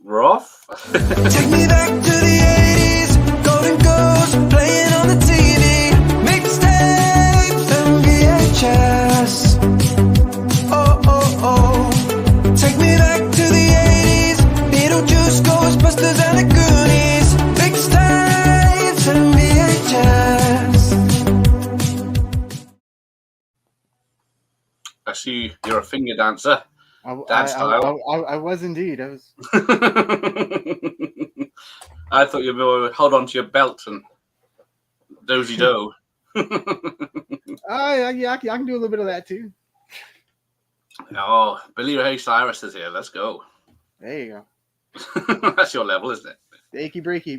We're off. Take me back to the 80s, golden girls playing on the TV, mixtapes and VHS. Oh, oh, oh. Take me back to the 80s, Beetlejuice, Ghostbusters and the Goonies, mixtapes and VHS. I see you're a finger dancer. Dad style. I was indeed. I was. I thought you would hold on to your belt and dozy do. Yeah, I can do a little bit of that too. Oh, Billy Ray Cyrus is here. Let's go. There you go. That's your level, isn't it? Achy breaky,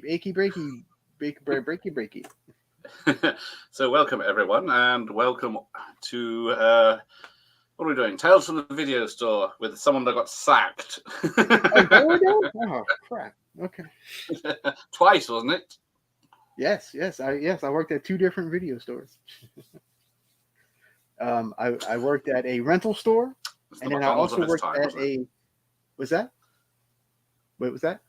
breaky. So welcome everyone, and welcome to what are we doing? Tales from the Video Store with someone that got sacked. Oh crap. Okay. Twice, wasn't it? Yes. I worked at two different video stores. I worked at a rental store, and then I also worked at a. Was that? Wait, was that?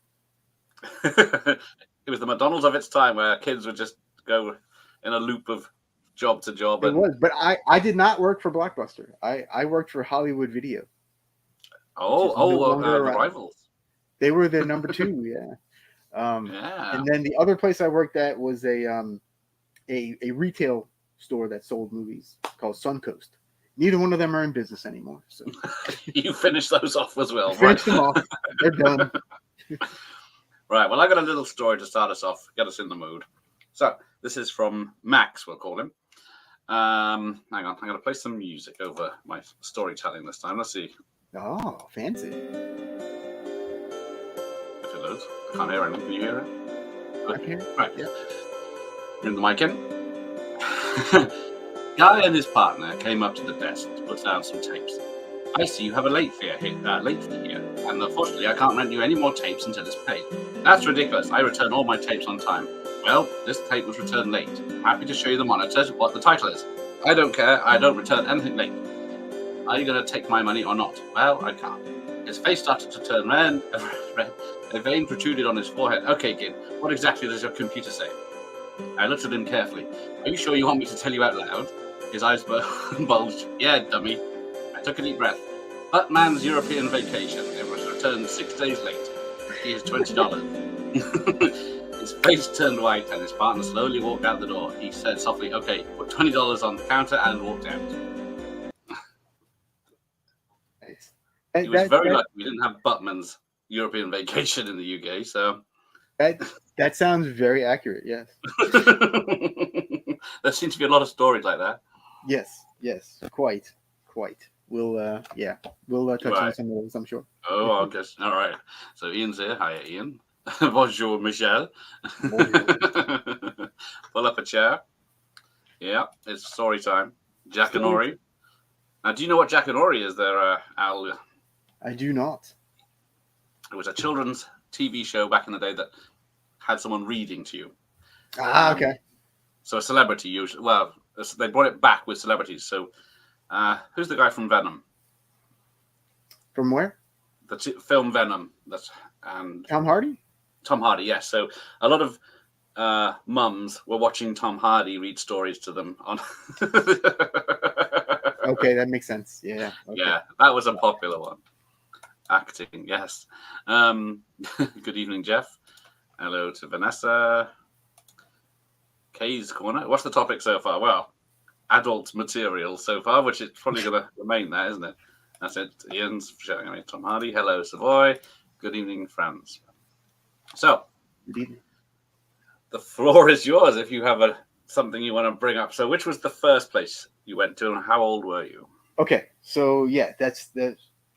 It was the McDonald's of its time, where kids would just go in a loop of job to job. It was, but I did not work for Blockbuster. I worked for Hollywood Video. The rivals. They were the number two, yeah. And then the other place I worked at was a retail store that sold movies called Suncoast. Neither one of them are in business anymore. So you finished those off as well. Finished them off. They're done. Right. Well, I got a little story to start us off, get us in the mood. So this is from Max, we'll call him. Hang on, I'm going to play some music over my storytelling this time. Let's see. Oh, fancy. If it loads. I can't hear anything. Can you hear it? I can. Right. Yeah. Bring the mic in. Guy and his partner came up to the desk to put down some tapes. I see you have a late fee here, and unfortunately I can't rent you any more tapes until it's paid. That's ridiculous. I return all my tapes on time. Well, this tape was returned late. I'm happy to show you the monitor what the title is. I don't care. I don't return anything late. Are you going to take my money or not? Well, I can't. His face started to turn red. A vein protruded on his forehead. Okay, kid, what exactly does your computer say? I looked at him carefully. Are you sure you want me to tell you out loud? His eyes bulged. Yeah, dummy. I took a deep breath. Buttman's European vacation. It was returned 6 days late. Here's $20. His face turned white and his partner slowly walked out the door. He said softly, okay, put $20 on the counter, and walked out. Nice. He was very lucky we didn't have Buttman's European vacation in the UK, so... That sounds very accurate, yes. There seems to be a lot of stories like that. Yes, quite. We'll touch on some of those, I'm sure. Oh, I guess. All right. So Ian's here. Hi, Ian. Bonjour, Michelle. Pull up a chair. Yeah, it's story time. Jackanory. Now, do you know what Jackanory is there, Al? I do not. It was a children's TV show back in the day that had someone reading to you. Okay. So a celebrity usually. Well, they brought it back with celebrities. So who's the guy from Venom? From where? The film Venom. Tom Hardy? Tom Hardy, yes. So a lot of mums were watching Tom Hardy read stories to them on. Okay, that makes sense. Yeah. Okay. Yeah, that was a popular one. Acting, yes. Good evening, Jeff. Hello to Vanessa. Kay's Corner. What's the topic so far? Well, adult material so far, which is probably going to remain there, isn't it? That's it. Ian's showing me Tom Hardy. Hello, Savoy. Good evening, Franz. So, the floor is yours if you have something you want to bring up. So, which was the first place you went to, and how old were you? Okay, so yeah,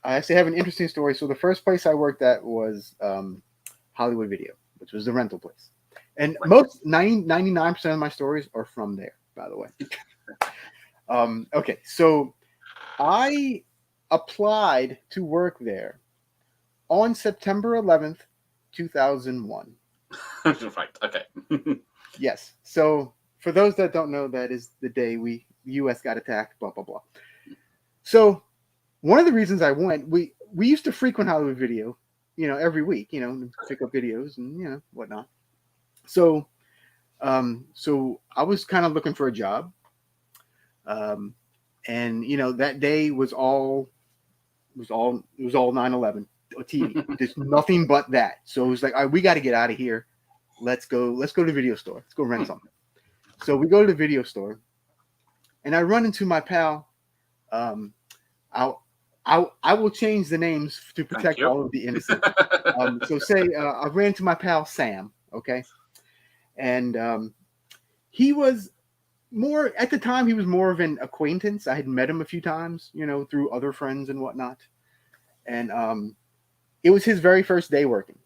I actually have an interesting story. So the first place I worked at was Hollywood Video, which was the rental place. And most 99% of my stories are from there, by the way. Okay, so I applied to work there on September 11th, 2001. Right, okay. Yes. So for those that don't know, that is the day the U.S. got attacked, blah, blah, blah. So one of the reasons I went, we used to frequent Hollywood Video every week, to pick up videos and whatnot. So, so I was kind of looking for a job, and that day was all 9/11 TV, just nothing but that. So it was like, all right, we got to get out of here. Let's go to the video store. Let's go rent something. So we go to the video store, and I run into my pal. I will change the names to protect all of the innocent. So say I ran into my pal Sam, okay, and he was more at the time. He was more of an acquaintance. I had met him a few times, through other friends and whatnot, and it was his very first day working.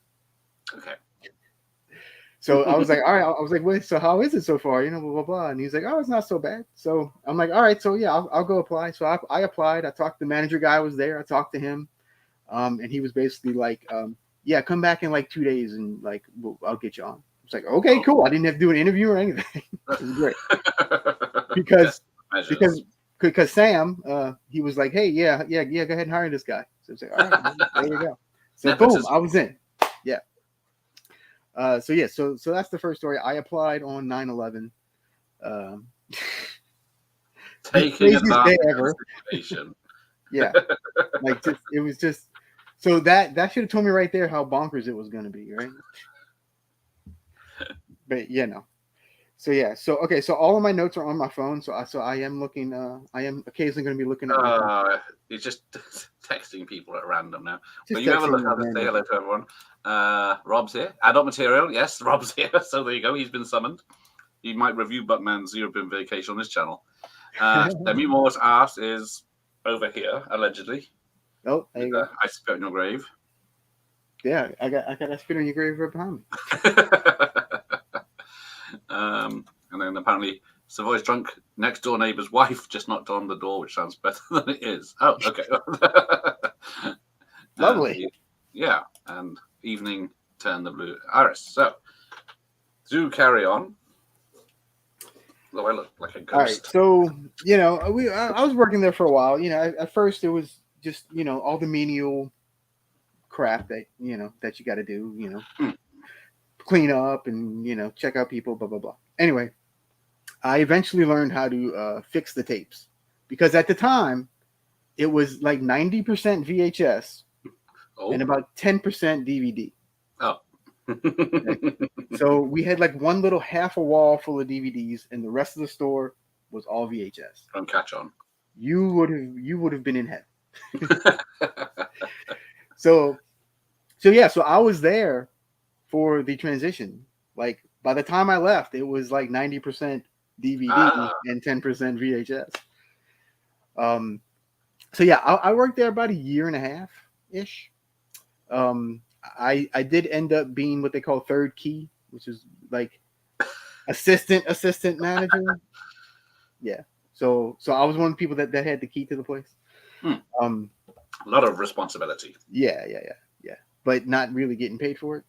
Okay. So I was like, all right. I was like, wait. So how is it so far? Blah blah blah. And he's like, oh, it's not so bad. So I'm like, all right. So yeah, I'll go apply. So I applied. I talked. The manager guy was there. I talked to him, and he was basically like, yeah, come back in like 2 days, and like I'll get you on. It's like, okay, cool. I didn't have to do an interview or anything. It was great because Sam, he was like, hey, yeah, go ahead and hire this guy. So it's like, all right, there you go. So boom, I was in. Yeah. So that's the first story. I applied on 9/11. Taking advantage of the situation. Yeah, like it was just so that should have told me right there how bonkers it was going to be, right? But so yeah, so okay, so all of my notes are on my phone. So I am looking. I am occasionally going to be looking at. You're just texting people at random now. When you ever look, I'll just say hello to everyone. Rob's here. Adult material. Yes, Rob's here. So there you go. He's been summoned. He might review Buttman's European Vacation on his channel. Demi Moore's art is over here, allegedly. Oh, there you go. I spit on your grave. Yeah, I got that spit on your grave right behind me. And then apparently Savoy's drunk next door neighbor's wife just knocked on the door, which sounds better than it is. Oh, okay. Lovely. Yeah, and evening turned the blue iris. So, do carry on. Though I look like a ghost. All right, so I was working there for a while. At first it was just all the menial crap that that you got to do. Clean up and check out people, blah blah blah. Anyway, I eventually learned how to fix the tapes because at the time it was like 90% VHS and about 10% DVD. Oh. Okay. So we had like one little half a wall full of DVDs, and the rest of the store was all VHS. Don't catch on. You would have been in heaven. So I was there for the transition. Like by the time I left, it was like 90% DVD and 10% VHS. So yeah, I worked there about a year and a half ish. I did end up being what they call third key, which is like assistant manager. Yeah. So I was one of the people that had the key to the place. A lot of responsibility. Yeah. But not really getting paid for it.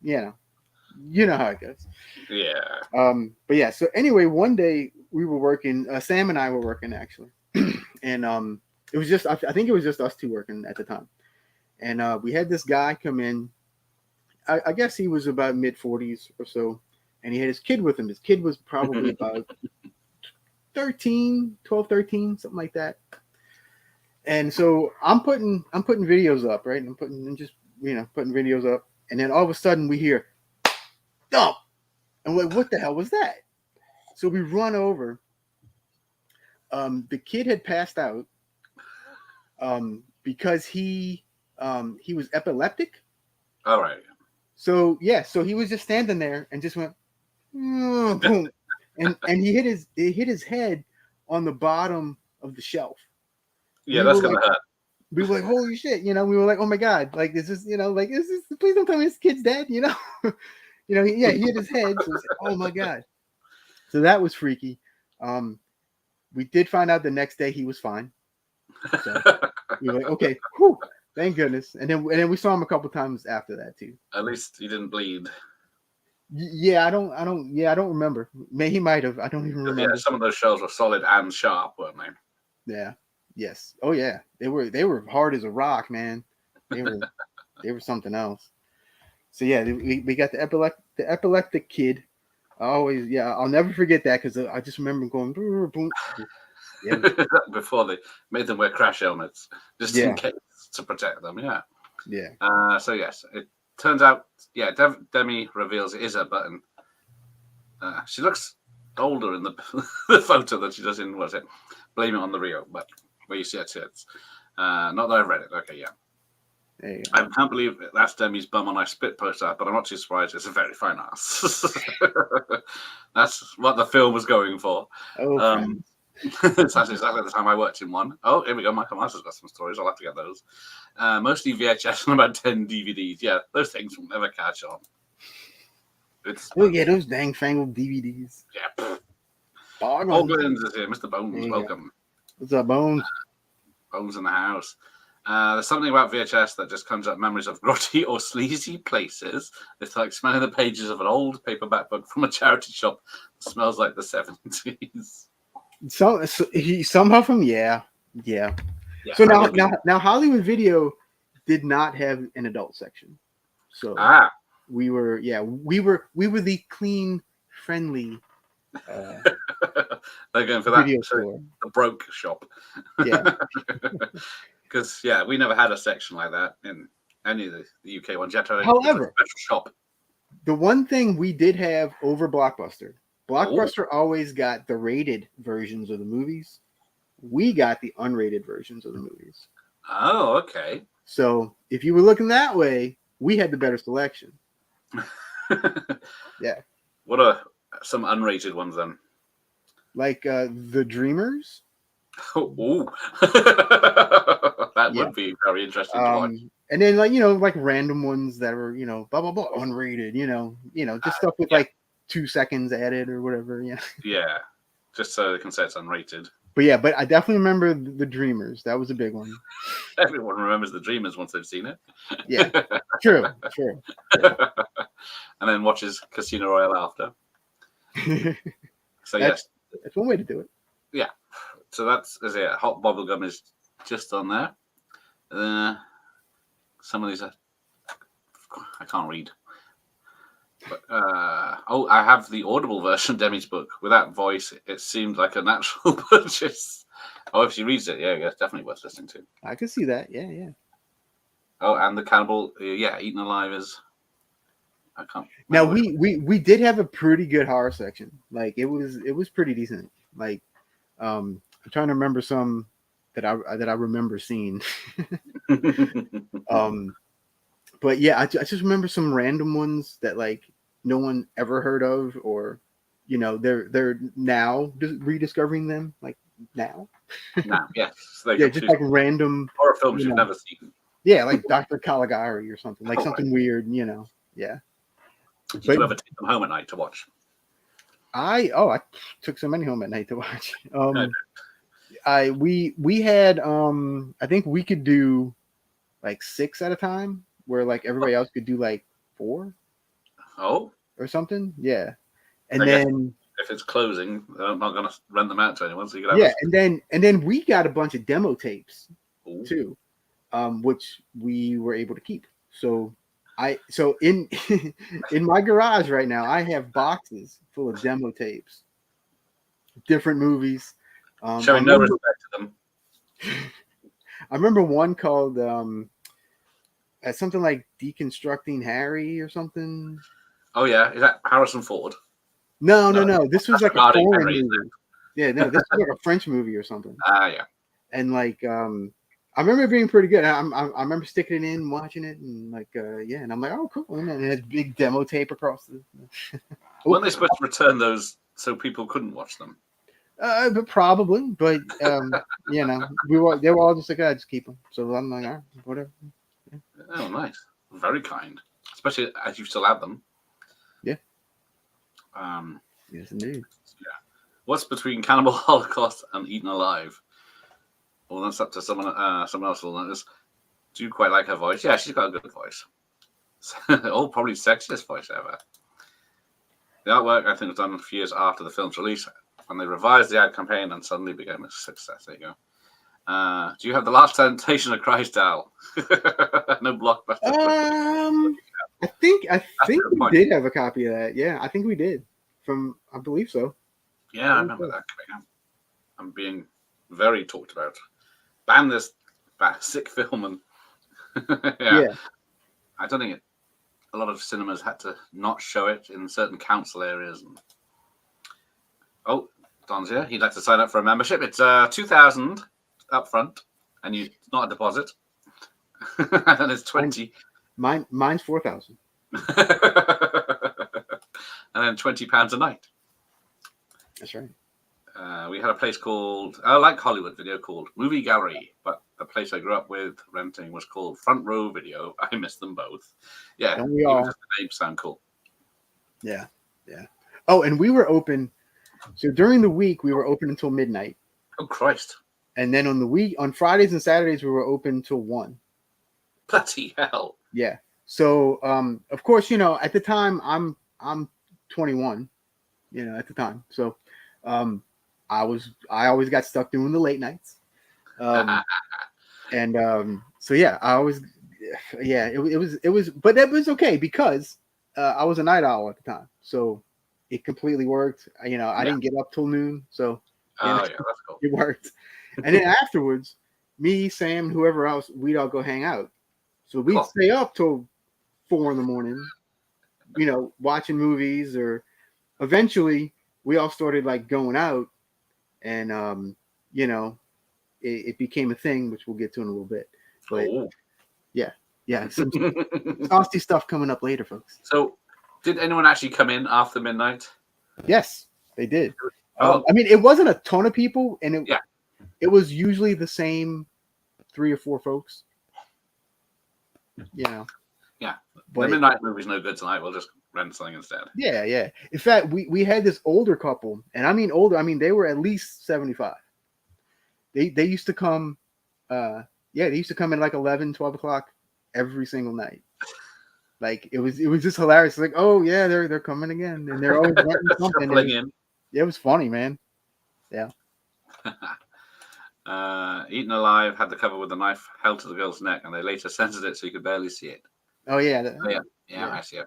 Yeah. You know how it goes. Yeah. But yeah, so anyway, one day we were working, Sam and I were working actually. And it was just, I think it was just us two working at the time. And we had this guy come in. I guess he was about mid-40s or so. And he had his kid with him. His kid was probably about 12, 13, something like that. And so I'm putting videos up, right? I'm putting videos up. And then all of a sudden we hear thump. And we're like, what the hell was that? So we run over. The kid had passed out because he was epileptic. All right. So yeah, so he was just standing there and just went boom, and he hit his head on the bottom of the shelf. Yeah, that's gonna hurt. We were like, holy shit, we were like, oh my god, like this is, please don't tell me this kid's dead, he hit his head. So like, oh my god. So that was freaky. We did find out the next day he was fine. So we were like, okay, whew, thank goodness. And then we saw him a couple times after that too. At least he didn't bleed. Yeah, I don't remember. He might have. I don't even remember. Yeah, some of those shells were solid and sharp, weren't they? Yeah. Yes. Oh yeah. They were hard as a rock, man. They were something else. So yeah, we got the epileptic kid. I always, yeah, I'll never forget that because I just remember going boom, boom. Yeah, Before they made them wear crash helmets, just in yeah, case to protect them. Yeah. yeah. So yes, it turns out, yeah, Demi reveals it is her button. She looks older in the, the photo than she does in, what's it? Blame It on the Rio, but where you see her tits. Not that I've read it. Okay, yeah. There you I can't believe that's Demi's bum on I Spit poster, but I'm not too surprised. It's a very fine ass. That's what the film was going for. go. Oh, friends. That's exactly the time I worked in one. Oh, here we go. Michael Myers has got some stories. I'll have to get those. Mostly VHS and about 10 DVDs. Yeah, those things will never catch on. It's Oh yeah, those dang fangled DVDs. yeah. Bog Paul on. Williams is here. Mr. Bones, There you welcome. What's up, Bones? Bones in the house. There's something about VHS that just conjures up memories of grotty or sleazy places. It's like smelling the pages of an old paperback book from a charity shop that smells like the 70s. Some of them, yeah. Yeah, So I love it. now Hollywood Video did not have an adult section. So we were the clean, friendly they're going for that. video So store. the broke shop. Yeah. Because we never had a section like that in any of the UK ones. You had to have a However, special shop. The one thing we did have over Blockbuster, Blockbuster always got the rated versions of the movies. We got the unrated versions of the movies. Oh, okay. So if you were looking that way, we had the better selection. Yeah. What are some unrated ones then? Like The Dreamers. Ooh. That Yeah. would be very interesting to watch. And then like random ones that were, blah blah blah unrated, just stuff with Yeah. like 2 seconds added or whatever. Yeah. Yeah. Just so they can say it's unrated. But I definitely remember The Dreamers. That was a big one. Everyone remembers the Dreamers once they've seen it. Yeah. True. And then watches Casino Royale after. So yes. That's one way to do it. Yeah. So that's it. Hot Bubblegum is just on there. Some of these are I can't read. But I have the Audible version of Demi's book. With that voice, it seemed like a natural purchase. Oh, if she reads it, yeah, it's definitely worth listening to. I can see that. Yeah. Oh, and the Cannibal, Eaten Alive is. I can't. Now we did have a pretty good horror section. Like it was pretty decent. Like I'm trying to remember some that I remember seeing. But yeah, I just remember some random ones that like no one ever heard of, or they're now rediscovering them like now. Nah, yes. Yeah, just like random horror films you've never seen. Yeah, like Dr. Caligari or something, like something weird, Yeah. Did you ever take them home at night to watch? I took so many home at night to watch. We had I think we could do like 6 at a time, where like everybody else could do like 4. Oh, or something. Yeah, and I guess then if it's closing, I'm not going to rent them out to anyone. So you can have and then we got a bunch of demo tapes Ooh. too, which we were able to keep. So in in my garage right now, I have boxes full of demo tapes, different movies. Showing no respect to them. I remember one called something like Deconstructing Harry or something. Oh yeah, is that Harrison Ford? No. This was like a Hardy foreign Henry, movie. Yeah, no, this was like a French movie or something. Yeah. And like I remember it being pretty good. I remember sticking it in, watching it, and like and I'm like, oh cool. And then it had big demo tape across the. Weren't they supposed to return those so people couldn't watch them? But probably, but they were all just like, just keep them. So I'm like, all right, whatever. Yeah. Oh, nice, very kind, especially as you still have them. Yeah. Yes, indeed. Yeah. What's between Cannibal Holocaust and Eaten Alive? Well, that's up to someone else will notice. Do you quite like her voice? Yeah, she's got a good voice. Probably sexiest voice ever. The artwork, I think, was done a few years after the film's release, and they revised the ad campaign and suddenly became a success. There you go. Do you have the Last Temptation of Christ, Al? No blockbuster. I think a we good point. did have a copy of that. Yeah, I think we did. I believe so. Yeah, I remember that coming out. I'm being very talked about. Ban this sick film, and Yeah. I don't think a lot of cinemas had to not show it in certain council areas. Oh, Don's here. He'd like to sign up for a membership. It's 2,000 up front, and it's not a deposit. And it's 20. Mine's 4,000. And then £20 a night. That's right. We had a place called, like Hollywood Video, called Movie Gallery, but the place I grew up with renting was called Front Row Video. I miss them both. Yeah, Don't we all? just the names sound cool. Yeah. Oh, and we were open. So during the week, we were open until midnight. Oh, Christ. And then on Fridays and Saturdays, we were open till 1. Bloody hell. Yeah. So, of course, at the time, I'm 21, at the time. So, I always got stuck doing the late nights. And so yeah, it was, but that was okay because I was a night owl at the time, so it completely worked. I didn't get up till noon, so That's cool. it worked. And then afterwards, me, Sam, whoever else, we'd all go hang out. So we'd stay up till 4 a.m, watching movies, or eventually we all started like going out, and it became a thing, which we'll get to in a little bit. But yeah, some nasty stuff coming up later, folks. So, did anyone actually come in after midnight? Yes, they did. Oh. I mean, it wasn't a ton of people, and it was usually the same 3 or 4 folks. Yeah. But the midnight movie's no good tonight. We'll just rent something instead. Yeah. In fact, we had this older couple, and I mean older. I mean, they were at least 75. They used to come. They used to come at like 11, 12 o'clock every single night. Like it was just hilarious. Like, oh yeah, they're coming again, and they're always renting something. It was funny, man. Yeah. Eaten Alive had the cover with a knife held to the girl's neck, and they later censored it so you could barely see it. Oh yeah. I see it.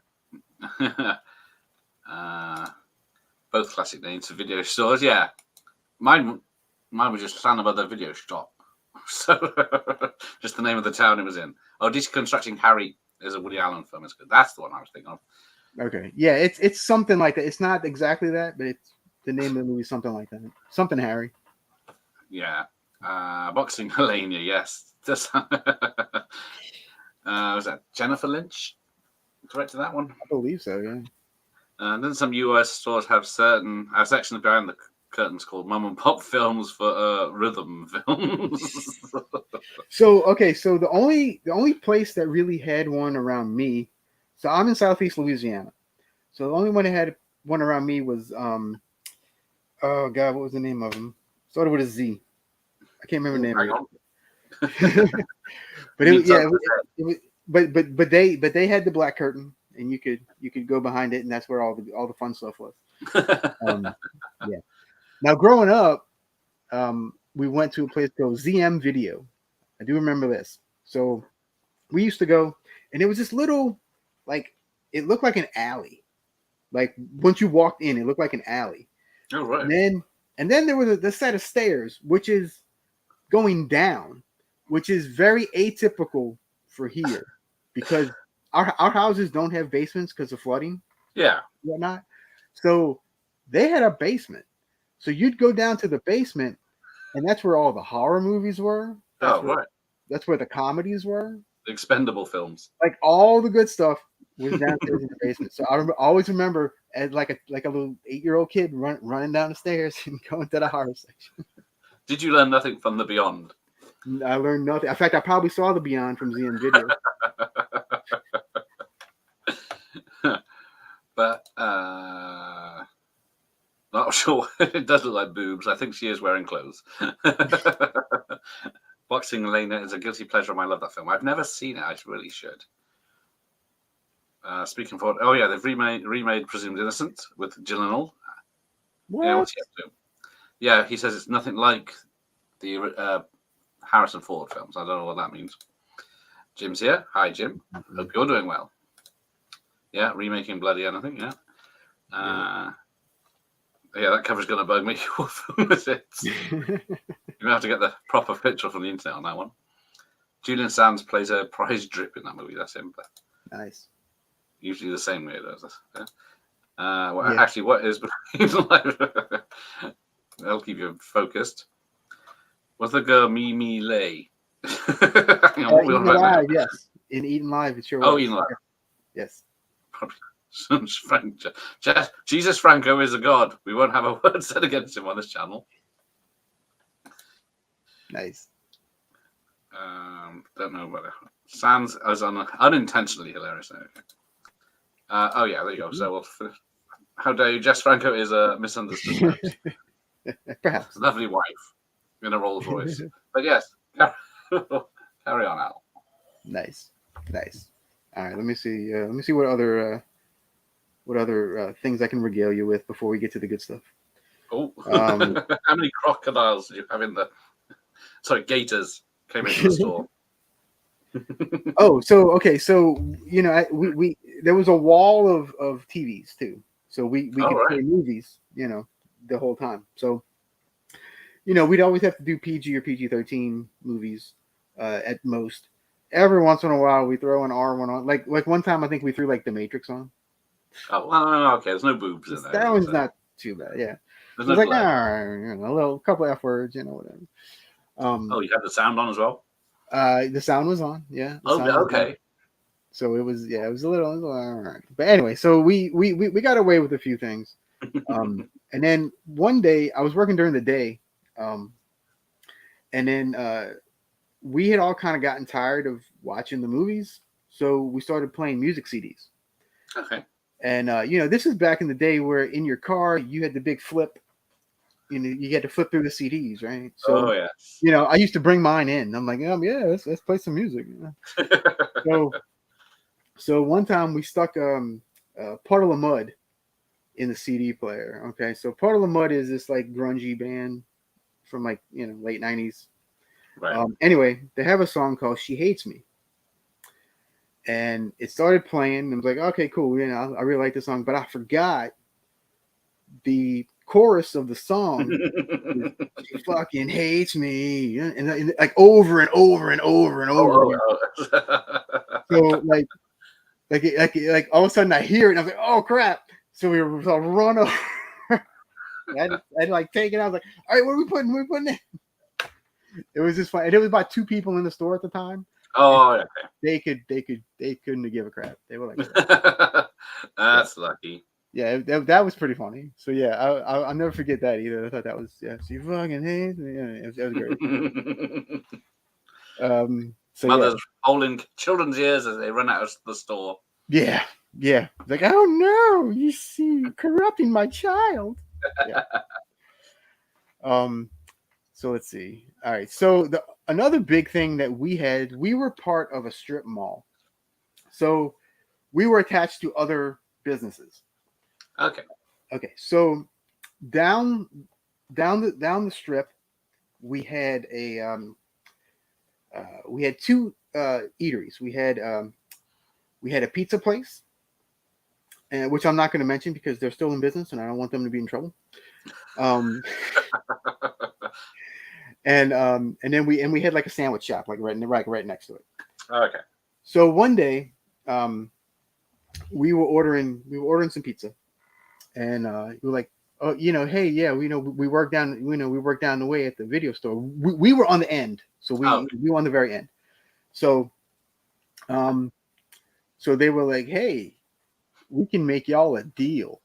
Both classic names for video stores. Yeah, mine was just Santa Mother Video Shop. So just the name of the town it was in. Oh, Deconstructing Harry is a Woody Allen film. It's good. That's the one I was thinking of. Okay, yeah, it's something like that. It's not exactly that, but it's the name of the movie, something like that. Something Harry. Yeah. Boxing Helena, yes. Was that Jennifer Lynch? Directed that one? I believe so, yeah. And then some US stores have a section behind the curtains called Mum and Pop Films for rhythm films. So the only place that really had one around me, so I'm in Southeast Louisiana. So the only one that had one around me was oh god, what was the name of them? Started with a Z. I can't remember the name of it. But they had the black curtain, and you could go behind it, and that's where all the fun stuff was. Yeah. Now growing up, we went to a place called ZM Video. I do remember this. So we used to go, and it was this little, like, it looked like an alley. Like once you walked in, it looked like an alley. Oh right. And then there was the set of stairs, which is going down, which is very atypical for here, because our houses don't have basements because of flooding. Yeah. Whatnot. So they had a basement. So you'd go down to the basement, and that's where all the horror movies were. That's where the comedies were. The expendable films. Like all the good stuff was downstairs in the basement. So I always remember as like a little 8-year-old kid running down the stairs and going to the horror section. Did you learn nothing from the Beyond? I learned nothing. In fact, I probably saw the Beyond from ZM Video. But not sure. It does look like boobs. I think she is wearing clothes. Boxing Elena is a guilty pleasure. I love that film. I've never seen it. I really should. Speaking for, they've remade Presumed Innocent with Gyllenhaal. What? Yeah, what's he up to? Yeah, he says it's nothing like the Harrison Ford films. I don't know what that means. Jim's here. Hi, Jim. Hope you're doing well. Yeah, remaking Bloody Anything. Yeah. Yeah, that cover's going to bug me. What film is it? You're going to have to get the proper picture from the internet on that one. Julian Sands plays a prize drip in that movie. That's him. Nice. Usually the same way it does this. Yeah. Actually, what is Between Life? That'll keep you focused. What's the girl Mimi Lay? Hang on, what we on Eaten about Alive, now? yes. In Eaten Live, it sure Oh, was. Eaten Alive. Yes. Jesus Franco is a god. We won't have a word said against him on this channel. Nice. Don't know whether Sands as unintentionally hilarious. Okay. Oh yeah, there you go. So we'll how dare you? Jess Franco is a misunderstood. Perhaps. Lovely wife in a Rolls Royce. But yes, carry on, Al. Nice. All right, let me see. Let me see what other things I can regale you with before we get to the good stuff. Oh, how many crocodiles do you have in the? Sorry, gators came into the store. Oh, so you know, we there was a wall of TVs too, so we could play movies, you know, the whole time. So, you know, we'd always have to do PG or PG-13 movies at most. Every once in a while, we throw an R1 on. Like one time, I think we threw like The Matrix on. Oh, well, okay. There's no boobs in there. That one's not too bad. Yeah, There's it was no like blood. you know, a couple F words, you know, whatever. Oh, you had the sound on as well. The sound was on. Yeah. Oh, okay. So it was a little all right. But anyway, so we got away with a few things. And then one day I was working during the day, and then we had all kind of gotten tired of watching the movies, so we started playing music CDs. Okay. And you know, this is back in the day where in your car you had the big flip. You know, you had to flip through the CDs, right? So, you know, I used to bring mine in. I'm like, yeah, let's play some music. You know? So one time we stuck Puddle of Mud in the CD player. Okay, so Puddle of Mud is this like grungy band from like, you know, late 90s. Right. Anyway, they have a song called "She Hates Me," and it started playing. And I was like, okay, cool. You know, I really like the song, but I forgot the chorus of the song. She fucking hates me, and like over and over and over and over. So like all of a sudden I hear it and I was like, oh crap. So we were run over. I'd like take it. I was like, all right, what are we putting in? It was just fun. And it was about two people in the store at the time. Oh, okay. They couldn't give a crap. They were like, that's lucky. Yeah, that was pretty funny. So yeah, I'll never forget that either. I thought that was she fucking hates me. Yeah, it was great. So Mothers holding children's ears as they run out of the store. Yeah. Like, oh no, you see, corrupting my child. Yeah. So let's see. All right. So another big thing that we were part of a strip mall. So we were attached to other businesses. Okay. So down the strip, we had two eateries. We had a pizza place, and which I'm not going to mention because they're still in business, and I don't want them to be in trouble. And then we had like a sandwich shop like right next to it. Okay. So one day, we were ordering some pizza, and we were like, oh, you know, hey, yeah, we work down the way at the video store. We were on the end, so we were on the very end. So, so they were like, hey, we can make y'all a deal.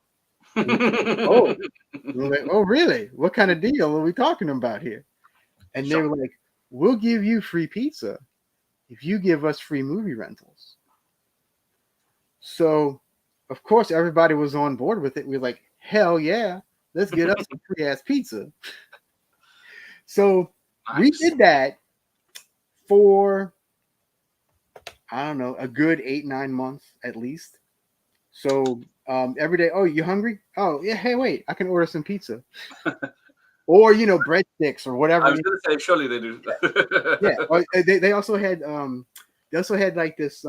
Oh, we were like, oh, really? What kind of deal are we talking about here? And they were like, we'll give you free pizza if you give us free movie rentals. So, of course, everybody was on board with it. We were like, hell yeah, let's get us some free ass pizza. So we did that for, I don't know, a good 8-9 months at least. So every day, oh, you hungry? Oh, yeah, hey, wait, I can order some pizza. or breadsticks or whatever. I was going to say, surely they do. Yeah, or they also had like this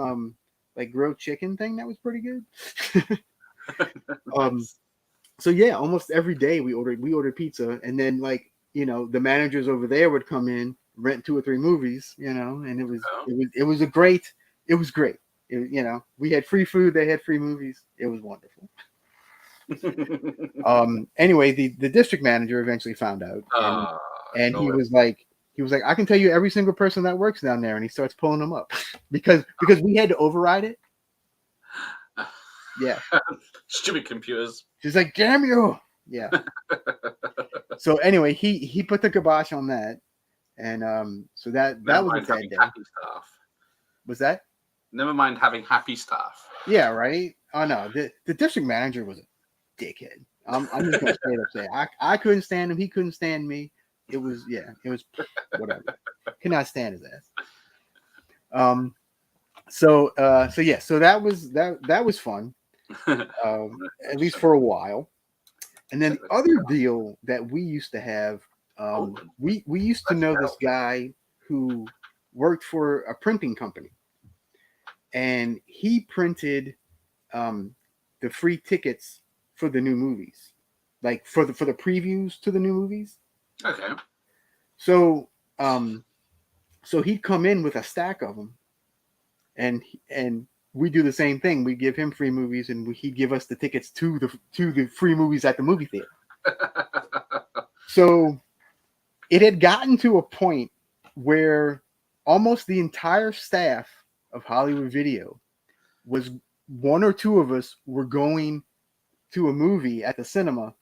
like grilled chicken thing that was pretty good. Nice. So yeah, almost every day we ordered pizza, and then like the managers over there would come in, rent 2 or 3 movies, and it was Oh. it was great. We had free food, they had free movies. It was wonderful. Anyway, the district manager eventually found out, and he was like, I can tell you every single person that works down there, and he starts pulling them up because we had to override it. Yeah. Stupid computers. She's like, damn you. Yeah. So anyway, he put the kibosh on that, and so that Never was a mind bad having day. happy staff. Was that? Never mind having happy staff. Yeah, right. Oh no, the district manager was a dickhead. I'm just gonna straight up say I couldn't stand him. He couldn't stand me. It was whatever. Could not stand his ass. So that was fun. At least for a while. And then the other deal that we used to have, we used to know this guy who worked for a printing company, and he printed the free tickets for the new movies, like for the previews to the new movies. Okay. So he'd come in with a stack of them, and we do the same thing. We give him free movies, and he'd give us the tickets to the free movies at the movie theater. So it had gotten to a point where almost the entire staff of Hollywood Video was 1 or 2 of us were going to a movie at the cinema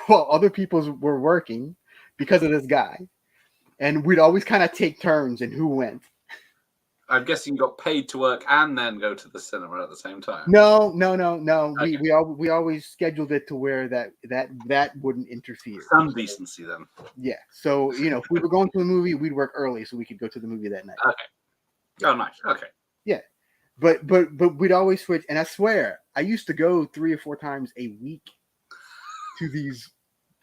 while other people were working because of this guy. And we'd always kind of take turns in who went. I'm guessing you got paid to work and then go to the cinema at the same time. No. Okay. We always scheduled it to where that wouldn't interfere. Some decency then. Yeah. So if we were going to a movie, we'd work early so we could go to the movie that night. Okay. Oh, nice. Okay. Yeah. But we'd always switch, and I swear I used to go 3 or 4 times a week to these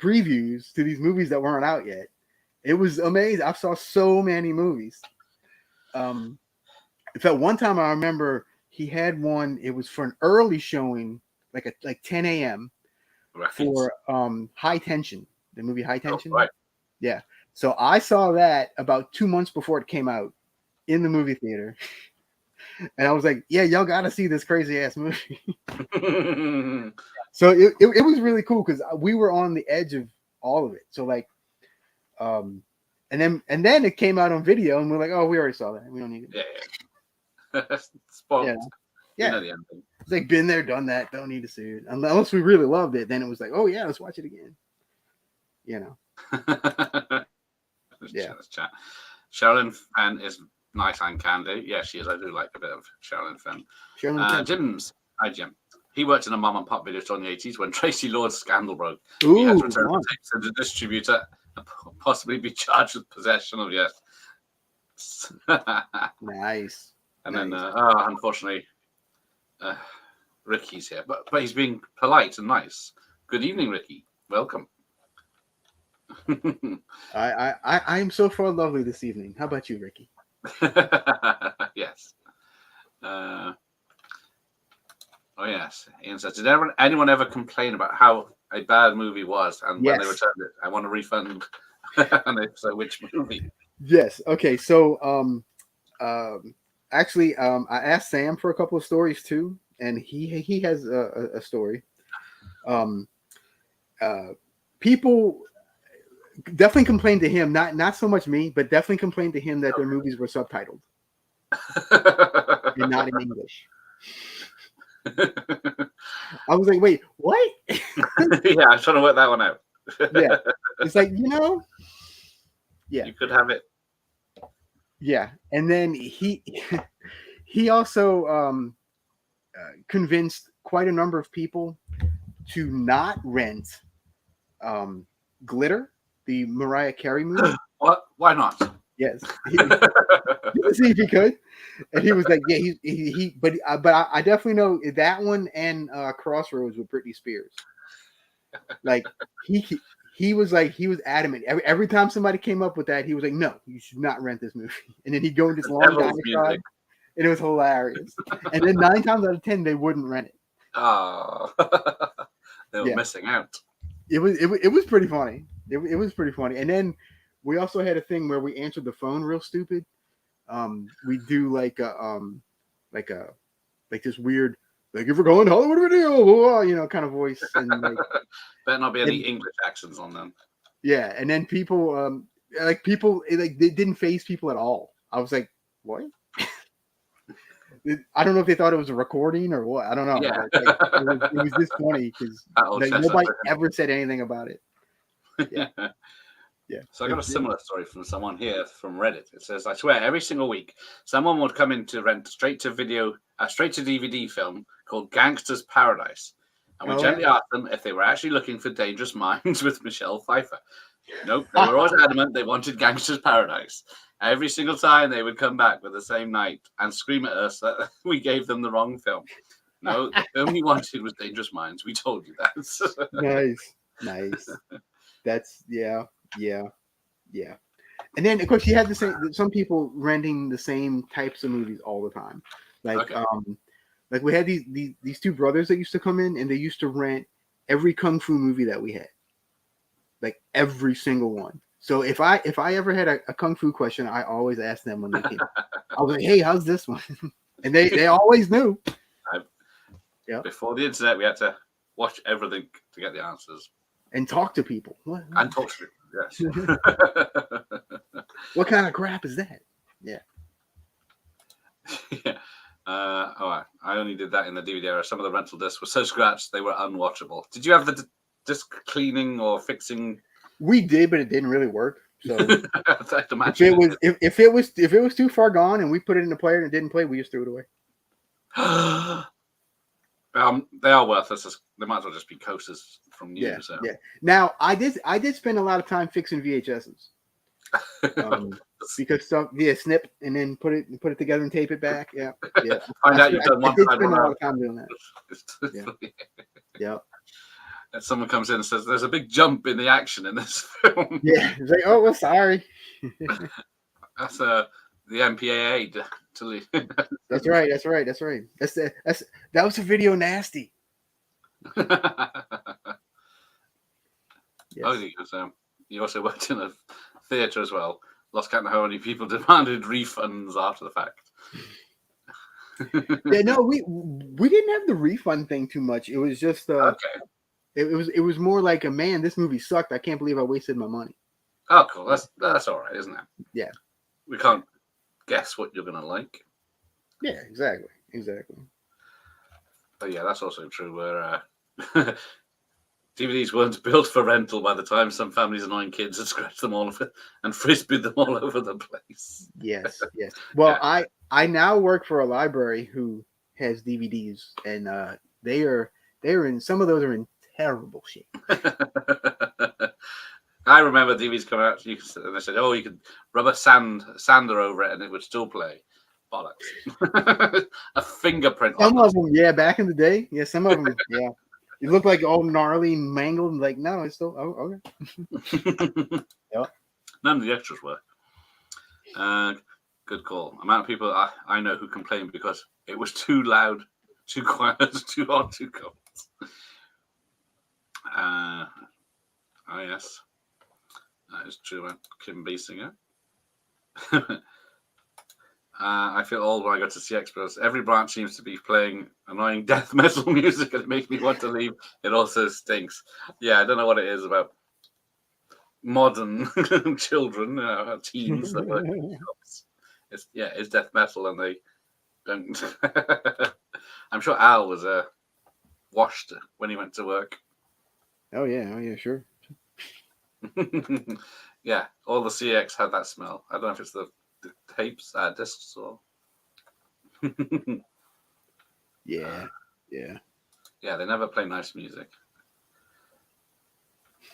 previews to these movies that weren't out yet. It was amazing. I saw so many movies. In fact, one time I remember he had one. It was for an early showing, like 10 a.m. Right. for High Tension, the movie High Tension. Oh, right. Yeah. So I saw that about 2 months before it came out in the movie theater, and I was like, "Yeah, y'all got to see this crazy ass movie." So it was really cool because we were on the edge of all of it. So like, and then it came out on video, and we're like, "Oh, we already saw that. We don't need it." Yeah. Spoiled. Yeah. You know the ending. It's like, been there, done that. Don't need to see it. Unless we really loved it, then it was like, oh yeah, let's watch it again. Yeah. Let's chat. Sherilyn Fenn is nice and candy. Yeah, she is. I do like a bit of Sherilyn Fenn. Jim's. Hi, Jim. He worked in a mom and pop video store in the 80s when Tracy Lord's scandal broke. He had to return the tapes to the distributor and possibly be charged with possession of Nice. And then, unfortunately, Ricky's here, but he's being polite and nice. Good evening, Ricky. Welcome. I'm so far lovely this evening. How about you, Ricky? Yes. Yes. Ian says, did anyone ever complain about how a bad movie was, and when they returned it, I want a refund? And if so, which movie? Yes. Okay. So, actually, I asked Sam for a couple of stories too, and he has a story. People definitely complained to him, not so much me, but definitely complained to him that their movies were subtitled and not in English. I was like, wait, what? Yeah, I'm trying to work that one out. Yeah, it's like, yeah, you could have it. Yeah, and then he also convinced quite a number of people to not rent Glitter, the Mariah Carey movie. What? Why not? Yes, he see if he could, and he was like, "Yeah, but I definitely know that one and Crossroads with Britney Spears. Like he he was adamant. Every time somebody came up with that, he was like, "No, you should not rent this movie." And then he'd go into this long Devil's diatribe, music. and it was hilarious. And then 9 times out of 10, they wouldn't rent it. Oh, they were Yeah. missing out. It was pretty funny. It was pretty funny. And then we also had a thing where we answered the phone real stupid. We do like this weird, "Thank you for calling Hollywood Video," blah, blah, kind of voice. And like, Better not be any English accents on them. yeah, and then people they didn't phase people at all. I was like, what? I don't know if they thought it was a recording or what. I don't know. Yeah. It was this funny because nobody ever said anything about it. Yeah. Yeah. So I got a similar story from someone here from Reddit. It says, "I swear, every single week, someone would come in to rent straight to DVD film called Gangster's Paradise, and we gently asked them if they were actually looking for Dangerous Minds with Michelle Pfeiffer. Nope, they were always adamant they wanted Gangster's Paradise. Every single time they would come back with the same night and scream at us that we gave them the wrong film. No, the film we wanted was Dangerous Minds. We told you that." Nice. That's yeah. And then of course you had some people renting the same types of movies all the time. Like like we had these two brothers that used to come in and they used to rent every kung fu movie that we had. Like every single one. So if I ever had a kung fu question, I always asked them when they came. I was like, "Hey, how's this one?" And they always knew. Yeah. Before the internet, we had to watch everything to get the answers. And talk to people. What? And talk to people, yes. What kind of crap is that? Yeah. Yeah. I only did that in the DVD era. Some of the rental discs were so scratched they were unwatchable. Did you have the disc cleaning or fixing? We did, but it didn't really work. So if if it was too far gone and we put it in the player and it didn't play, we just threw it away. They are worthless. They might as well just be coasters from new. Yeah, so. yeah. Now I did spend a lot of time fixing VHSs. Because stuff, snip and then put it together and tape it back. Yeah. Find out you've done one side. I spend a lot of time doing that. Yeah. And someone comes in and says, "There's a big jump in the action in this film." Yeah, it's like, "Oh, well, sorry." That's the MPAA. That's right. That was a video nasty. Yes. Yes. You also worked in a theatre as well. Lost count of how many people demanded refunds after the fact. Yeah, no, we didn't have the refund thing too much. It was just okay. It was more like a, "Man, this movie sucked. I can't believe I wasted my money." Oh, cool. That's all right, isn't it? Yeah. We can't guess what you're gonna like. Yeah, exactly. But yeah, that's also true. Where DVDs weren't built for rental by the time some families' annoying kids had scratched them all over and frisbeed them all over the place. Yes. Well, Yeah. I now work for a library who has DVDs, and they're in, some of those are in terrible shape. I remember DVDs coming out, and they said, "Oh, you could rub a sander over it, and it would still play." Bollocks! A fingerprint. Some of them, yeah, back in the day, yeah, some of them, yeah. It looked like all gnarly and mangled, and like, no, it's still okay. Yep. None of the extras were. Good call. Amount of people I know who complained because it was too loud, too quiet, too hot, too cold. Yes. That is true about Kim Basinger. I feel old when I go to see extras. Every branch seems to be playing annoying death metal music and it makes me want to leave. It also stinks. Yeah, I don't know what it is about modern children, teens that work in shops. It's death metal and they don't. I'm sure Al was washed when he went to work. Oh yeah, sure. Yeah, all the CX had that smell. I don't know if it's the tapes, discs, or. Yeah. Yeah, they never play nice music.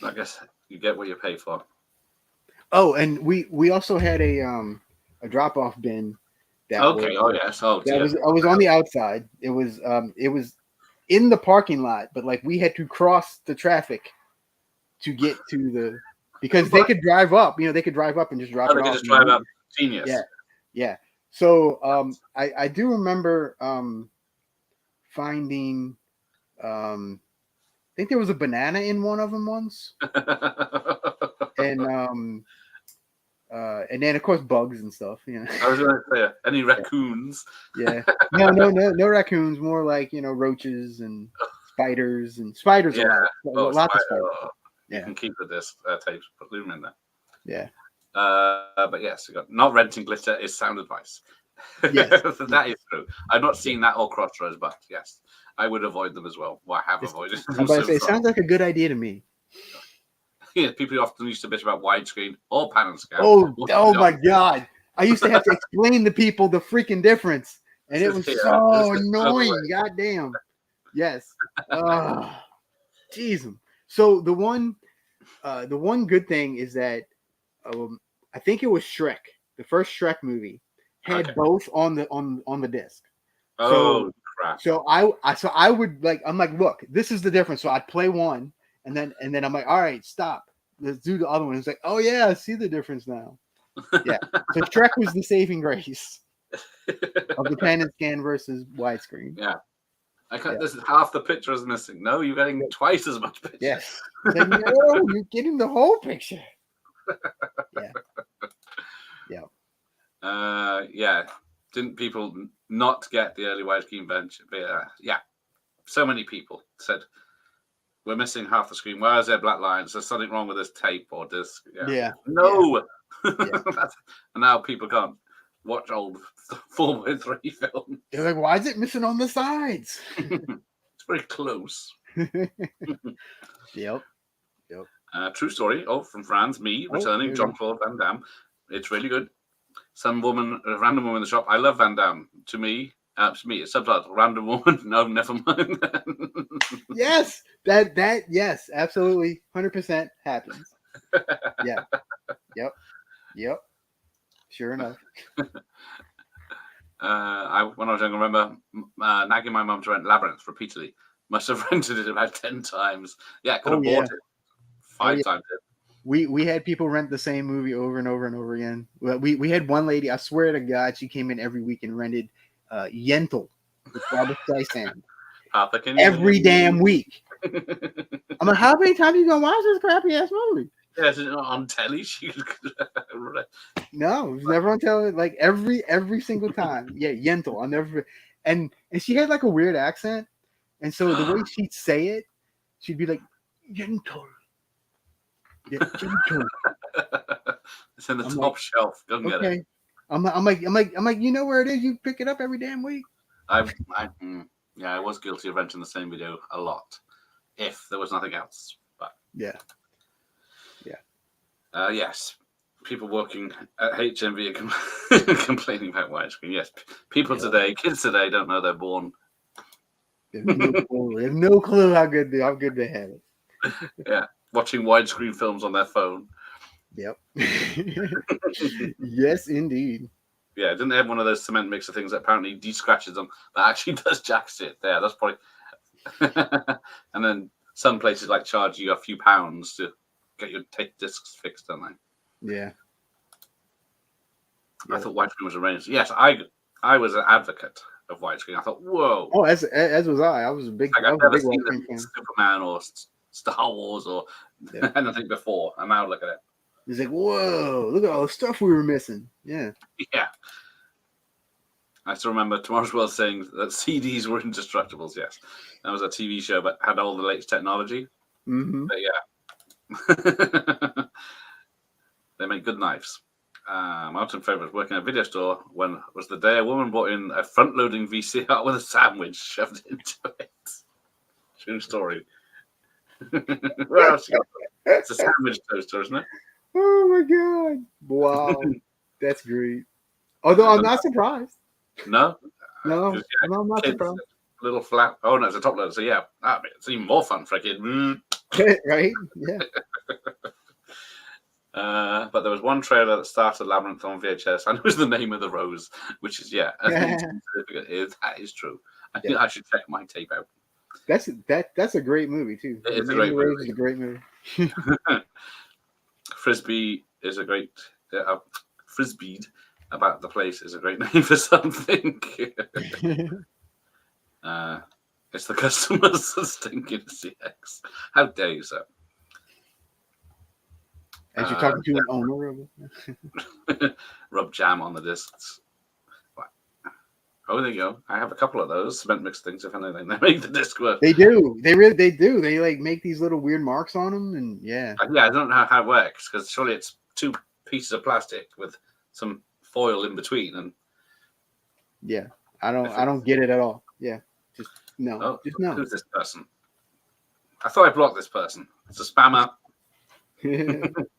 I guess you get what you pay for. Oh, and we also had a drop off bin. That okay. Was, I was on the outside. It was in the parking lot, but like we had to cross the traffic to get to the because they could drive up. You know, they could drive up and just drop Oh, it they off. can just in the drive up. movie. Genius. Yeah, yeah. So I do remember finding I think there was a banana in one of them once, and then of course bugs and stuff. You know. I was going to say, any raccoons? Yeah. No raccoons. More like roaches and spiders Yeah. lots of spiders. You Yeah. can keep the disc tapes, put them in there. Yeah. But yes, we got not renting glitter is sound advice. Yes. That is true. I've not seen that or Crossroads, but yes, I would avoid them as well. Well, I have avoided them. I'm about to say, it so far. sounds like a good idea to me. Yeah, people often used to bitch about widescreen or pan and scan. Oh my God. I used to have to explain to people the freaking difference. And it was Yeah, so this is annoying. totally- God damn. Yes. Jeez. So the one good thing is that I think it was Shrek. The first Shrek movie had Okay. both on the disc. Oh crap! So I would I'm like, look, this is the difference. So I'd play one, and then I'm like, all right, stop. Let's do the other one. It's like, oh yeah, I see the difference now. Yeah. So Shrek was the saving grace of the pan and scan versus widescreen. Yeah. This is half the picture is missing. No, you're getting twice as much picture. Yes. It's like, no, you're getting the whole picture. Yeah. Didn't people not get the early widescreen bench? Yeah. So many people said we're missing half the screen. Where is there black lines? There's something wrong with this tape or disc. Yeah. No. And now people can't watch old 4x3 film. They're like, why is it missing on the sides? It's very close. Yep. True story. Oh, from France, me returning there John Claude Van Damme. It's really good. Some woman, a random woman in the shop. I love Van Damme. To me, it's subtitle. Random woman. No, never mind. Yes, that yes, absolutely, 100% happens. Yeah. Yep. Sure enough. When I was young, I remember nagging my mum to rent Labyrinth repeatedly. Must have rented it about 10 times. Yeah, could have bought it 5 times. We had people rent the same movie over and over and over again. Well, we had one lady, I swear to God, she came in every week and rented Yentl with Barbara Streisand every damn week. I'm like, how many times are you gonna watch this crappy ass movie? Yeah, is it not on telly? No, it was never on television. Like every single time. Yeah, Yentl. I'll never. And she had like a weird accent, and so the way she'd say it, she'd be like Yentl. Yeah, Yentl. It's in the top shelf. Go get it. I'm like, you know where it is? You pick it up every damn week. I was guilty of renting the same video a lot, if there was nothing else. But yeah. Yes, people working at HMV are complaining about widescreen. Yes, people today, kids today, don't know they're born. They have no clue how good they have it. Yeah, watching widescreen films on their phone. Yep. Yes, indeed. Yeah, didn't they have one of those cement mixer things that apparently de-scratches them, but actually does jacks it? Yeah, that's probably. And then some places like charge you a few pounds to get your tape discs fixed, don't they? Yeah. I thought widescreen was arranged. Yes, I was an advocate of widescreen. I thought, whoa. Oh, as was I. I was a big. Like, I've never seen widescreen fan. Superman or Star Wars or anything before. And now look at it. He's like, whoa! Look at all the stuff we were missing. Yeah. Yeah. I still remember Tomorrow's World saying that CDs were indestructibles. Yes, that was a TV show, but had all the latest technology. Mm-hmm. But yeah. They make good knives. My all-time favorite was working at a video store when it was the day a woman brought in a front-loading VCR with a sandwich shoved into it. True story. Well, it's a sandwich toaster, isn't it? Oh my God! Wow, that's great. Although I'm not surprised. No? No, I'm not Kids, surprised. little flap. Oh, no, it's a top loader. So yeah, it's even more fun for a kid. Right? Yeah. But there was one trailer that started Labyrinth on VHS, and it was The Name of the Rose, which is, that is true. I think I should check my tape out. That's a great movie too. It's a Man great in the Rose movie. is a great movie. Frisbee is a great Frisbee about the place is a great name for something. It's the customers that stinking CX. How dare you, sir? As you're talking to an owner of it. Rub jam on the discs. Oh, there you go. I have a couple of those cement mix things. If anything, they make the disc work. They do. They do. They like make these little weird marks on them, and yeah. Yeah, I don't know how it works because surely it's two pieces of plastic with some foil in between, and yeah, I don't get it at all. Yeah, just no. Who's this person? I thought I blocked this person. It's a spammer.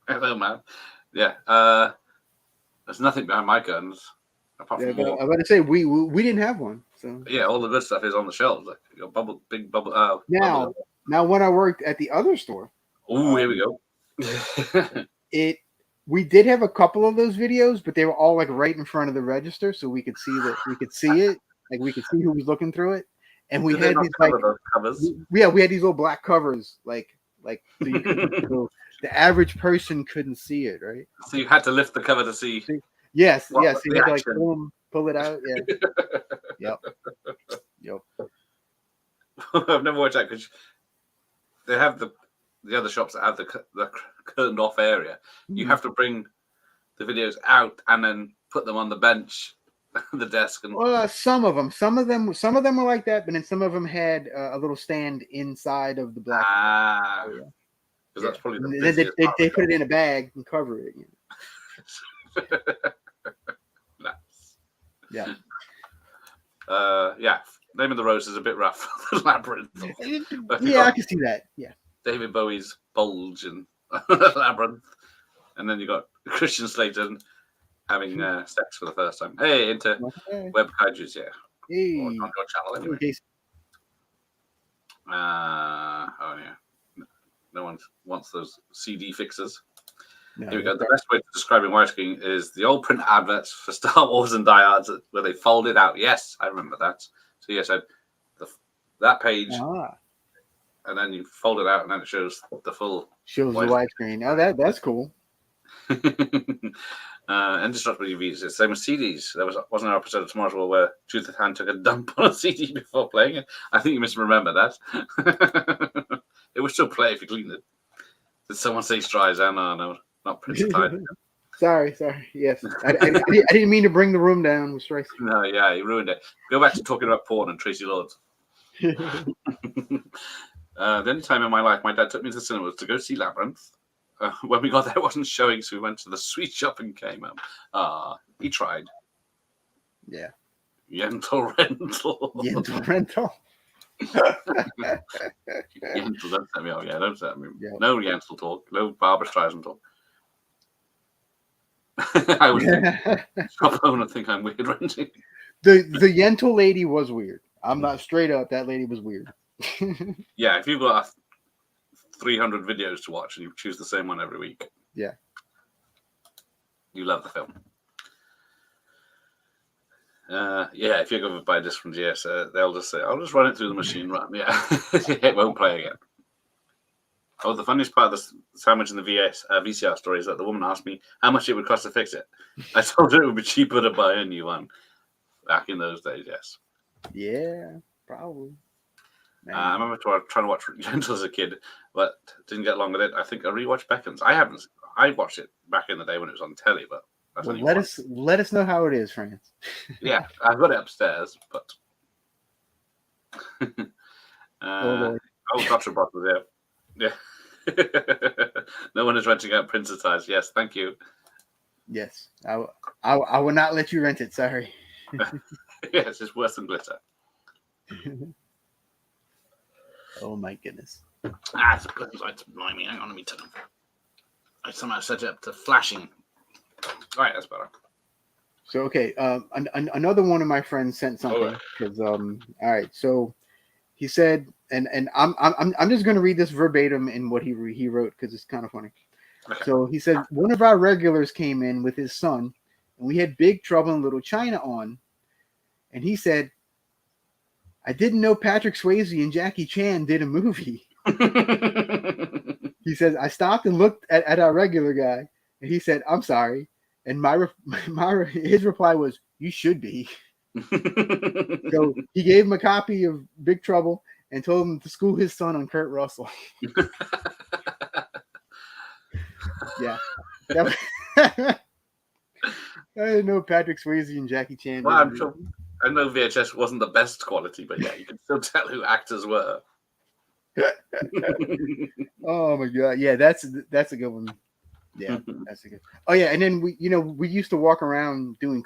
Hello, man. Yeah, there's nothing behind my guns apart from more. I'm about to say we didn't have one. So yeah, all the good stuff is on the shelves. Like your big bubble. Now when I worked at the other store. Oh, here we go. We did have a couple of those videos, but they were all like right in front of the register, so we could see it. Like we could see who was looking through it, and we had these like covers. We had these little black covers, so you could, so the average person couldn't see it, right? So you had to lift the cover to see. Yes. So you had to like pull it out. Yeah. Yep. I've never watched that because they have the other shops that have the curtained off area. You have to bring the videos out and then put them on the bench, the desk, and some of them were like that, but then some of them had a little stand inside of the black. Because that's probably they put it in a bag and cover it. Nice. Yeah. Yeah. Name of the Rose is a bit rough. Labyrinth. Yeah, I can see that. Yeah. David Bowie's Bulge and Labyrinth, and then you got Christian Slater having sex for the first time. Hey, into web kaijus, yeah. Hey. On your channel anyway. Oh yeah. No one wants those CD fixes. No, here we go. The best way to describe in widescreen is the old print adverts for Star Wars and Die Hards where they folded out. Yes, I remember that. So yes, that page, and then you fold it out, and then it shows the full. Shows the widescreen. Now that's cool. Indestructible UVs. It's the same as CDs. Wasn't an episode of Tomorrow's World where Judith Hand took a dump on a CD before playing it. I think you misremember that. It would still play if you cleaned it. Did someone say Streisand? No, not Prince of Tide. Sorry. Yes, I didn't mean to bring the room down with Streisand. No, yeah, you ruined it. Go back to talking about porn and Tracy Lords. The only time in my life my dad took me to the cinema was to go see Labyrinth. When we got there, it wasn't showing, so we went to the sweet shop and came home. He tried. Yeah. Yentl rental. Yentl rental. Yentl, don't set me off. Yeah, don't set me. Yeah. No Yentl talk. No Barbara Streisand talk. I would think shop owner think I'm weird renting. The Yentl lady was weird. I'm not straight up. That lady was weird. Yeah, if you've got 300 videos to watch and you choose the same one every week. Yeah. You love the film. Yeah, if you go buy this from GS, they'll just say, I'll just run it through the machine run. Yeah, it won't play again. Oh, the funniest part of the sandwich in the VCR story is that the woman asked me how much it would cost to fix it. I told her it would be cheaper to buy a new one. Back in those days, yes. Yeah, probably. I remember trying to watch Gentle as a kid, but didn't get along with it. I think I rewatched Beckons. I watched it back in the day when it was on telly, but well, let us know how it is, France. Yeah, I've got it upstairs, but Gotcha Bottle, yeah. No one is renting out Princess Eyes. Yes, thank you. Yes, I will not let you rent it. Sorry. Yes, it's worse than glitter. Oh my goodness. It's a Princess Eyes. Blimey, hang on, let me turn. I somehow set it up to flashing. All right, that's better. So okay, another one of my friends sent something because all right, so he said, and I'm just going to read this verbatim in what he wrote because it's kind of funny. Okay. So he said one of our regulars came in with his son, and we had Big Trouble in Little China on, and he said, I didn't know Patrick Swayze and Jackie Chan did a movie. He says, I stopped and looked at our regular guy, and he said, I'm sorry. And his reply was, you should be. So he gave him a copy of Big Trouble and told him to school his son on Kurt Russell. Yeah. I didn't know Patrick Swayze and Jackie Chan. Well, I'm sure. I know VHS wasn't the best quality, but yeah, you can still tell who actors were. Oh my god, yeah, that's a good one. Yeah, that's a good. Oh yeah, and then we used to walk around doing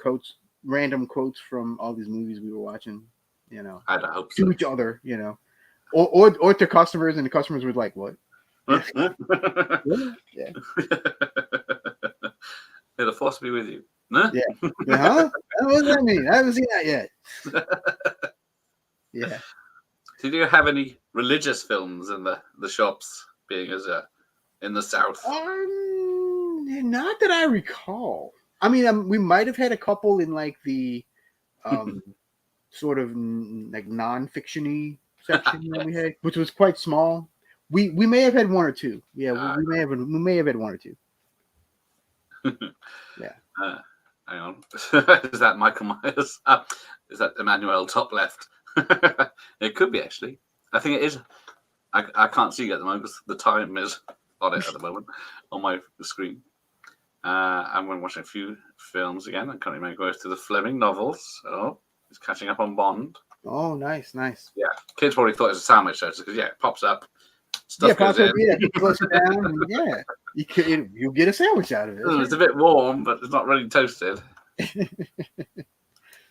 random quotes from all these movies we were watching. I'd hope so. To each other, or to customers, and the customers were like, "What?" Yeah. May the force be with you. Huh? Yeah. Huh? What does that mean? I haven't seen that yet. Yeah. Did you have any religious films in the shops, being as in the South? Not that I recall. I mean, we might have had a couple in like the sort of like non-fiction-y section that we had, which was quite small. We may have had one or two. Yeah, we may have had one or two. Yeah. Hang on. Is that Michael Myers? Is that Emmanuel top left? It could be, actually. I think it is. I can't see it at the moment because the time is on it at the moment on my screen. I'm going to watch a few films again. I can't remember going to the Fleming novels. Oh, he's catching up on Bond. Oh, nice. Yeah, kids probably thought it was a sandwich show because it pops up. Stuff goes in. Yeah, you close it down. And yeah, you get a sandwich out of it. It's a bit warm, but it's not really toasted. I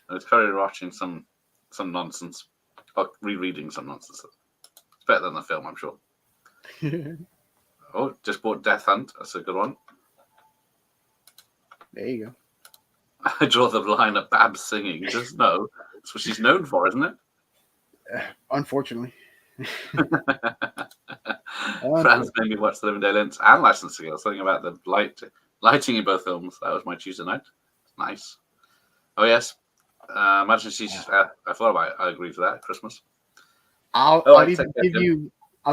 was currently watching some nonsense, or rereading some nonsense. It's better than the film, I'm sure. Oh, just bought Death Hunt. That's a good one. There you go. I draw the line at Babs singing. Just no, that's what she's known for, isn't it? Unfortunately. Franz made me watch The Living Daylights and License to Kill. Something about the lighting in both films. That was my Tuesday night. Nice. Oh yes. Imagine she's. I thought about it. I agree for that. Christmas. I'll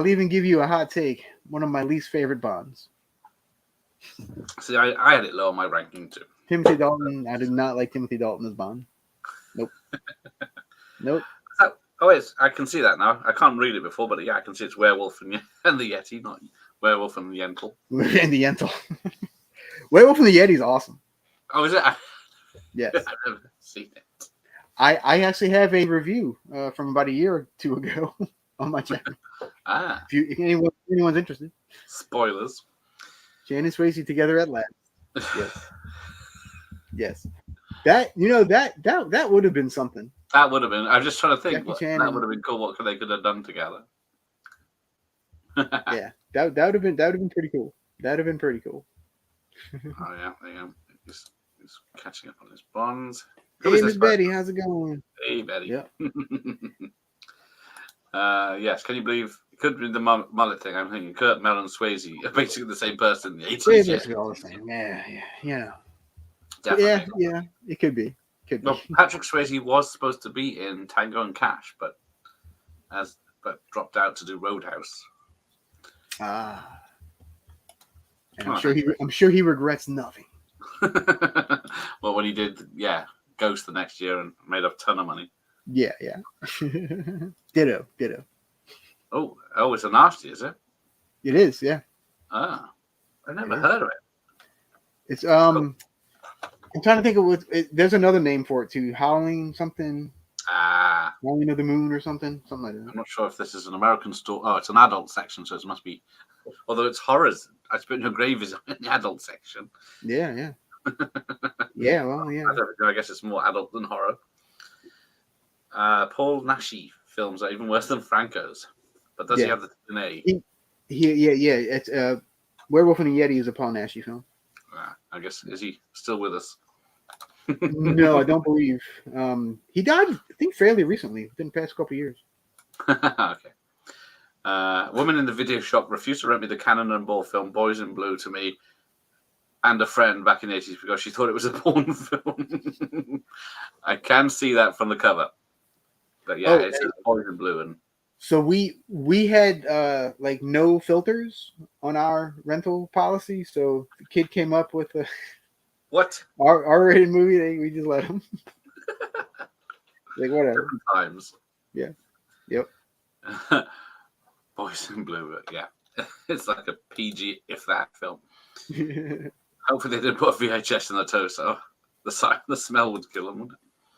even give you a hot take. One of my least favorite Bonds. See, I had it low on my ranking too. Timothy Dalton. I did not like Timothy Dalton as Bond. Nope. Nope. Oh, I can see that now. I can't read it before, but yeah, I can see it's Werewolf and the Yeti, not Werewolf and the Yentl. And the Yentl. Werewolf and the Yeti is awesome. Oh, is it? Yes. I've never seen it. I actually have a review from about a year or two ago on my channel. If anyone's interested. Spoilers. Chan and Swayze together at last. Yes. Yes. That would have been something. That would have been. I'm just trying to think. That would have been cool. What they could have done together. Yeah, that would have been pretty cool. That would have been pretty cool. Oh yeah, there you go. He's catching up on his bonds. Hey, Miss Betty, how's it going? Hey, Betty. Yeah. Yes. Can you believe it could be the mullet thing? I'm thinking Kurt, Mel, and Swayze are basically the same person in the 80s. They're basically all the same. Yeah. Definitely. Yeah. It could be. Well, Patrick Swayze was supposed to be in Tango and Cash, but dropped out to do Roadhouse. And I'm sure he regrets nothing. Well, when he did, Ghost the next year and made a ton of money. Yeah. Ditto. Oh, it's a nasty, is it? It is, yeah. I never heard of it. It's I'm trying to think of there's another name for it too. Howling something. Howling of the Moon or something like that. I'm not sure if this is an American store. Oh, it's an adult section, so it must be. Although it's horrors. I Spit in Your Grave is in the adult section. Yeah. Yeah, well, yeah. I guess it's more adult than horror. Paul Naschy films are even worse than Franco's. But does he have the DNA? Yeah. It's Werewolf and the Yeti is a Paul Naschy film. I guess, is he still with us? No, I don't believe. He died, I think, fairly recently, within the past couple of years. Okay. Woman in the video shop refused to rent me the Cannonball film Boys in Blue to me and a friend back in the 80s because she thought it was a porn film. I can see that from the cover. But yeah, Oh, it's Boys in Blue, and So we had like no filters on our rental policy. So the kid came up with a what R-rated movie. We just let him. Like whatever. different times. Yeah. Yep. Boys in Blue, but yeah, it's like a PG if that film. Hopefully they didn't put a VHS in the toe, so the smell would kill them.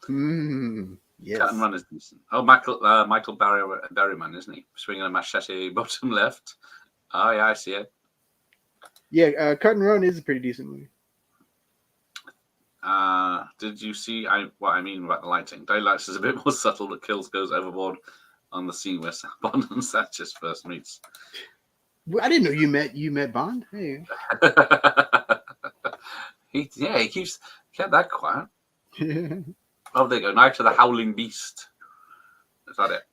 Wouldn't it? Yes. Cut and Run is decent. Oh, Michael Berryman, isn't he? Swinging a machete bottom left. Oh yeah, I see it. Yeah, Cut and Run is a pretty decent movie. Did you see what I mean about the lighting? Daylights is a bit more subtle, but Kills goes overboard on the scene where Bond and Sanchez first meets. I didn't know you met Bond. Hey. he kept that quiet. Oh, there you go. Night of the Howling Beast. Is that it?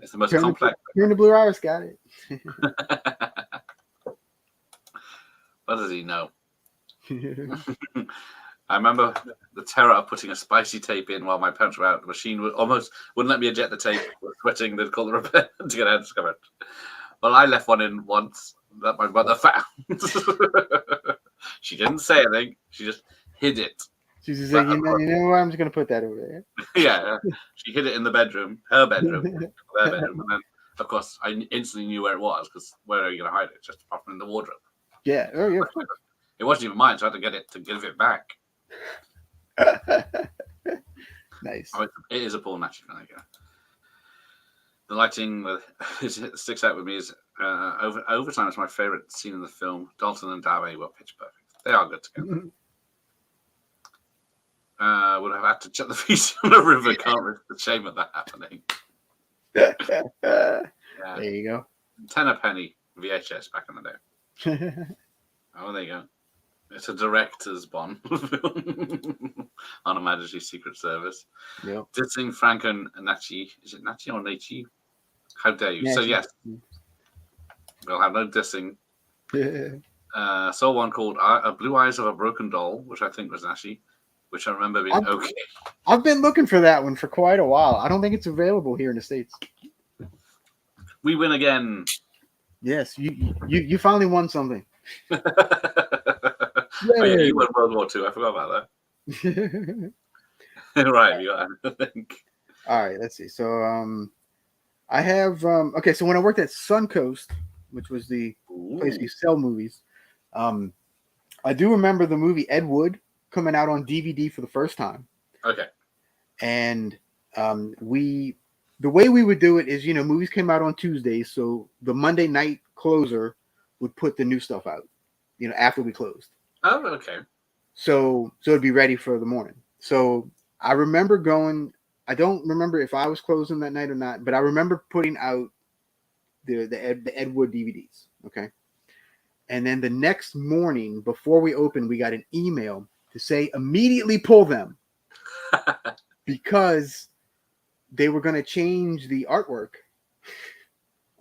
It's the most complex. Turn the Blue Iris got it. What does he know? I remember the terror of putting a spicy tape in while my parents were out. The machine wouldn't let me eject the tape. We're sweating. They'd call the repair to get out to come out. Well, I left one in once that my mother found. She didn't say anything. She just hid it. She's just like, you know what? I'm just gonna put that over there. Yeah, she hid it in the bedroom, her bedroom, their bedroom, and then of course I instantly knew where it was because where are you gonna hide it? Just apart from in the wardrobe. Yeah. Oh yeah. It wasn't even mine, so I had to give it back. Nice. Oh, it is a Paul Naschy film. The lighting that sticks out with me is overtime is my favorite scene in the film. Dalton and Dave were pitch perfect. They are good together. Would have had to check the fees on the river. Can't risk the shame of that happening. There you go. 10 a penny VHS back in the day. Oh, there you go. It's a director's Bond on a Majesty Secret Service. Yep. Dissing Frank and Nachi. Is it Nachi or Nachi? How dare you? Nachi. So yes, we'll have no dissing. Saw one called Blue Eyes of a Broken Doll, which I think was Nachi, which I remember being okay. I've been looking for that one for quite a while. I don't think it's available here in the States. We win again. Yes, you finally won something. Oh, yeah, you won World War II. I forgot about that. Right, you got I think. All right, let's see. So I have okay, so when I worked at Suncoast, which was the place you sell movies, I do remember the movie Ed Wood coming out on DVD for the first time. Okay. And the way we would do it is, movies came out on Tuesdays, so the Monday night closer would put the new stuff out, after we closed. Oh, okay. So it'd be ready for the morning. So I remember going. I don't remember if I was closing that night or not, but I remember putting out the Ed Wood DVDs. Okay, and then the next morning before we opened, we got an email to say immediately pull them because they were going to change the artwork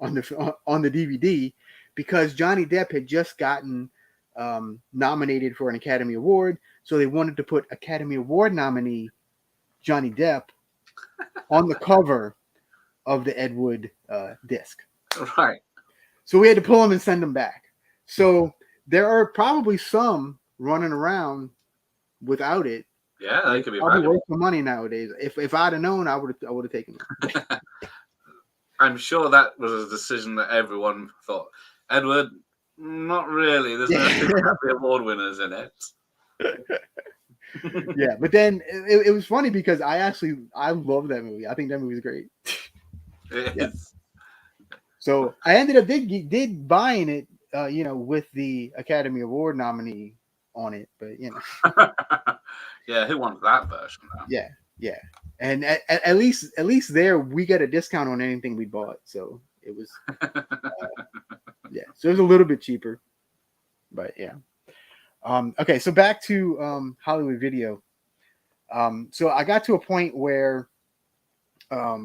on the DVD because Johnny Depp had just gotten nominated for an Academy Award, so they wanted to put Academy Award nominee Johnny Depp on the cover of the Ed Wood disc. Right. So we had to pull them and send them back. So there are probably some running around without it. Yeah, they could be probably worth the money nowadays. If I'd have known, I would have taken it. I'm sure that was a decision that everyone thought. Edward, not really. There's no Academy Award winners in it. Yeah, but then it was funny because I love that movie. I think that movie is great. Yeah. So I ended up did buying it, with the Academy Award nominee on it, but Yeah, who wants that version? Though? Yeah, and at least there we get a discount on anything we bought, so it was so it was a little bit cheaper, but yeah. Okay, so back to Hollywood Video. So I got to a point where, I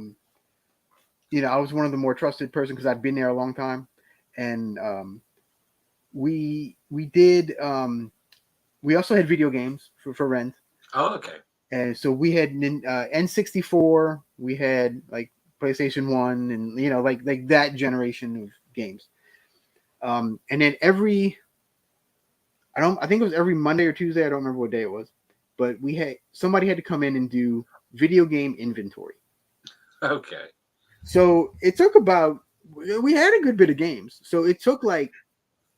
was one of the more trusted person because I'd been there a long time, and we did. We also had video games for rent. Oh, okay. And so we had N64, we had like PlayStation 1, and like that generation of games. And then I think it was every Monday or Tuesday, I don't remember what day it was, but somebody had to come in and do video game inventory. Okay. So it took we had a good bit of games. So it took like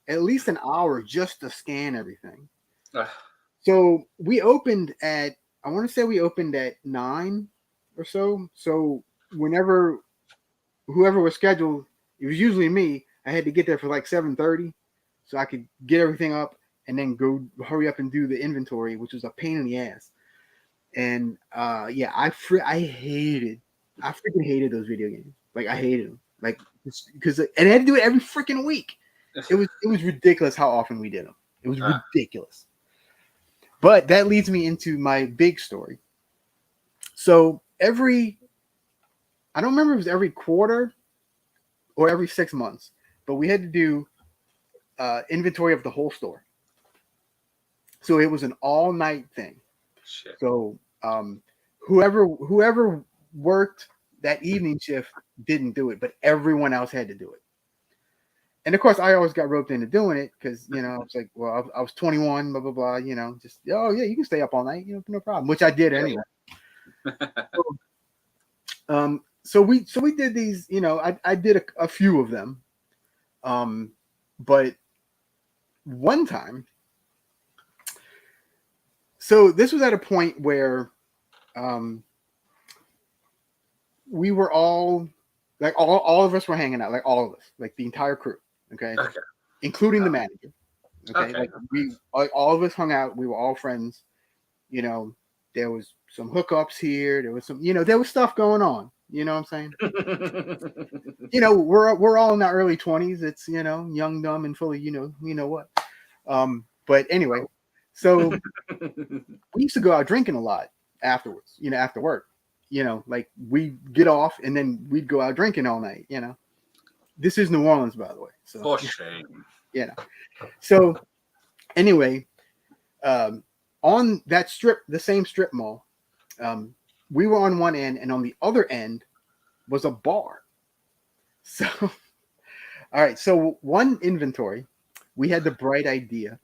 at least an hour just to scan everything. So we opened I want to say we opened at 9 or so. So whoever was scheduled, it was usually me. I had to get there for like 7:30 so I could get everything up and then go hurry up and do the inventory, which was a pain in the ass. And yeah, I freaking hated those video games. Like I hated them. Like because I had to do it every freaking week. It was ridiculous how often we did them. It was ridiculous. But that leads me into my big story. So I don't remember if it was every quarter or every 6 months, but we had to do inventory of the whole store. So it was an all-night thing. Shit. So whoever worked that evening shift didn't do it, but everyone else had to do it. And of course, I always got roped into doing it because, I was like, well, I was 21, blah, blah, blah, just, oh, yeah, you can stay up all night, no problem, which I did anyway. So we did these, I did a few of them. But one time, so this was at a point where we were all, like all of us were hanging out, like all of us, like the entire crew. Okay. Including the manager. Okay. Like all of us hung out. We were all friends. There was some hookups here. There was some, there was stuff going on. You know what I'm saying? We're all in our early 20s. It's, young, dumb, and fully, what. But anyway, so we used to go out drinking a lot afterwards, after work. Like we'd get off and then we'd go out drinking all night, This is New Orleans, by the way. So, for shame. So anyway, on that strip, the same strip mall, we were on one end, and on the other end was a bar. So, all right. So one inventory, we had the bright idea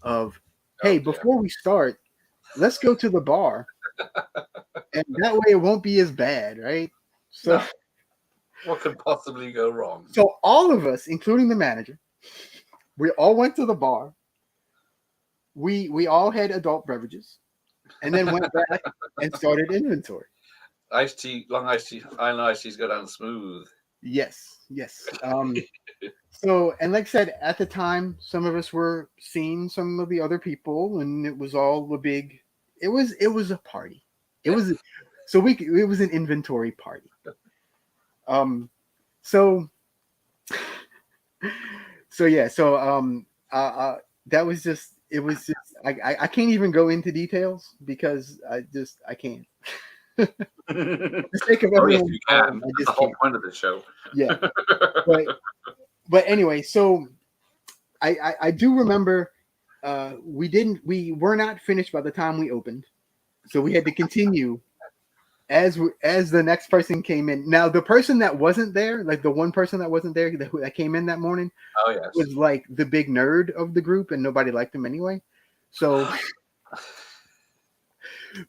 of, hey, before we start, let's go to the bar, and that way it won't be as bad, right? So. No. What could possibly go wrong? So all of us, including the manager, we all went to the bar. We all had adult beverages, and then went back and started inventory. Iced tea, long iced tea, island iced teas go down smooth. Yes. So, and like I said, at the time, some of us were seeing some of the other people, and it was all a big. It was a party. It was an inventory party. That was just, it was just, I can't even go into details because I can't. For the sake of everyone, you can. That's the whole point of the show. Yeah. But anyway, so I do remember we were not finished by the time we opened. So we had to continue as the next person came in. Now, the person that wasn't there, like the one person that wasn't there that came in that morning, was like the big nerd of the group, and nobody liked him anyway. So,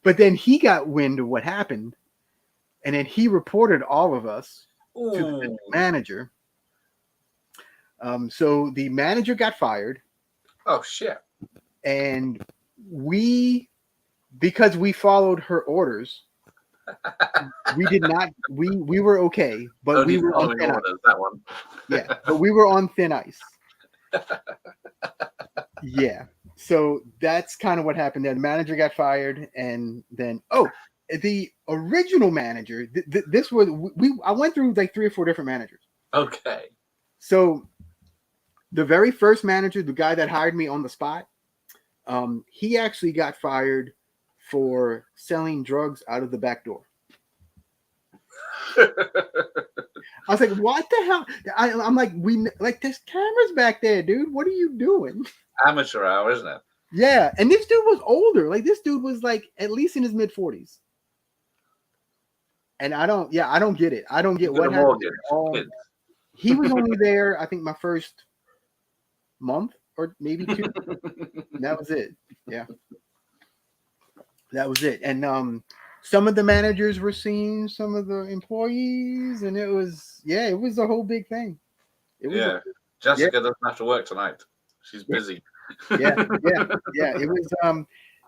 but then he got wind of what happened, and then he reported all of us to the manager. So the manager got fired. Oh, shit. And because we followed her orders, we did not. We were okay, but we were on thin ice. That one. Yeah, but we were on thin ice. Yeah, so that's kind of what happened there. The manager got fired, and then the original manager. This was I went through like 3 or 4 different managers. Okay. So the very first manager, the guy that hired me on the spot, he actually got fired for selling drugs out of the back door. I was like, what the hell? I'm like, there's cameras back there, dude. What are you doing? Amateur hour, isn't it? Yeah, and this dude was older. Like this dude was like at least in his mid-40s. And I don't get it. I don't get what happened. Kids. He was only there, I think, my first month or maybe 2. And that was it. Yeah. That was it. And some of the managers were seeing some of the employees, and it was a whole big thing. It was Jessica doesn't have to work tonight. She's busy. Yeah.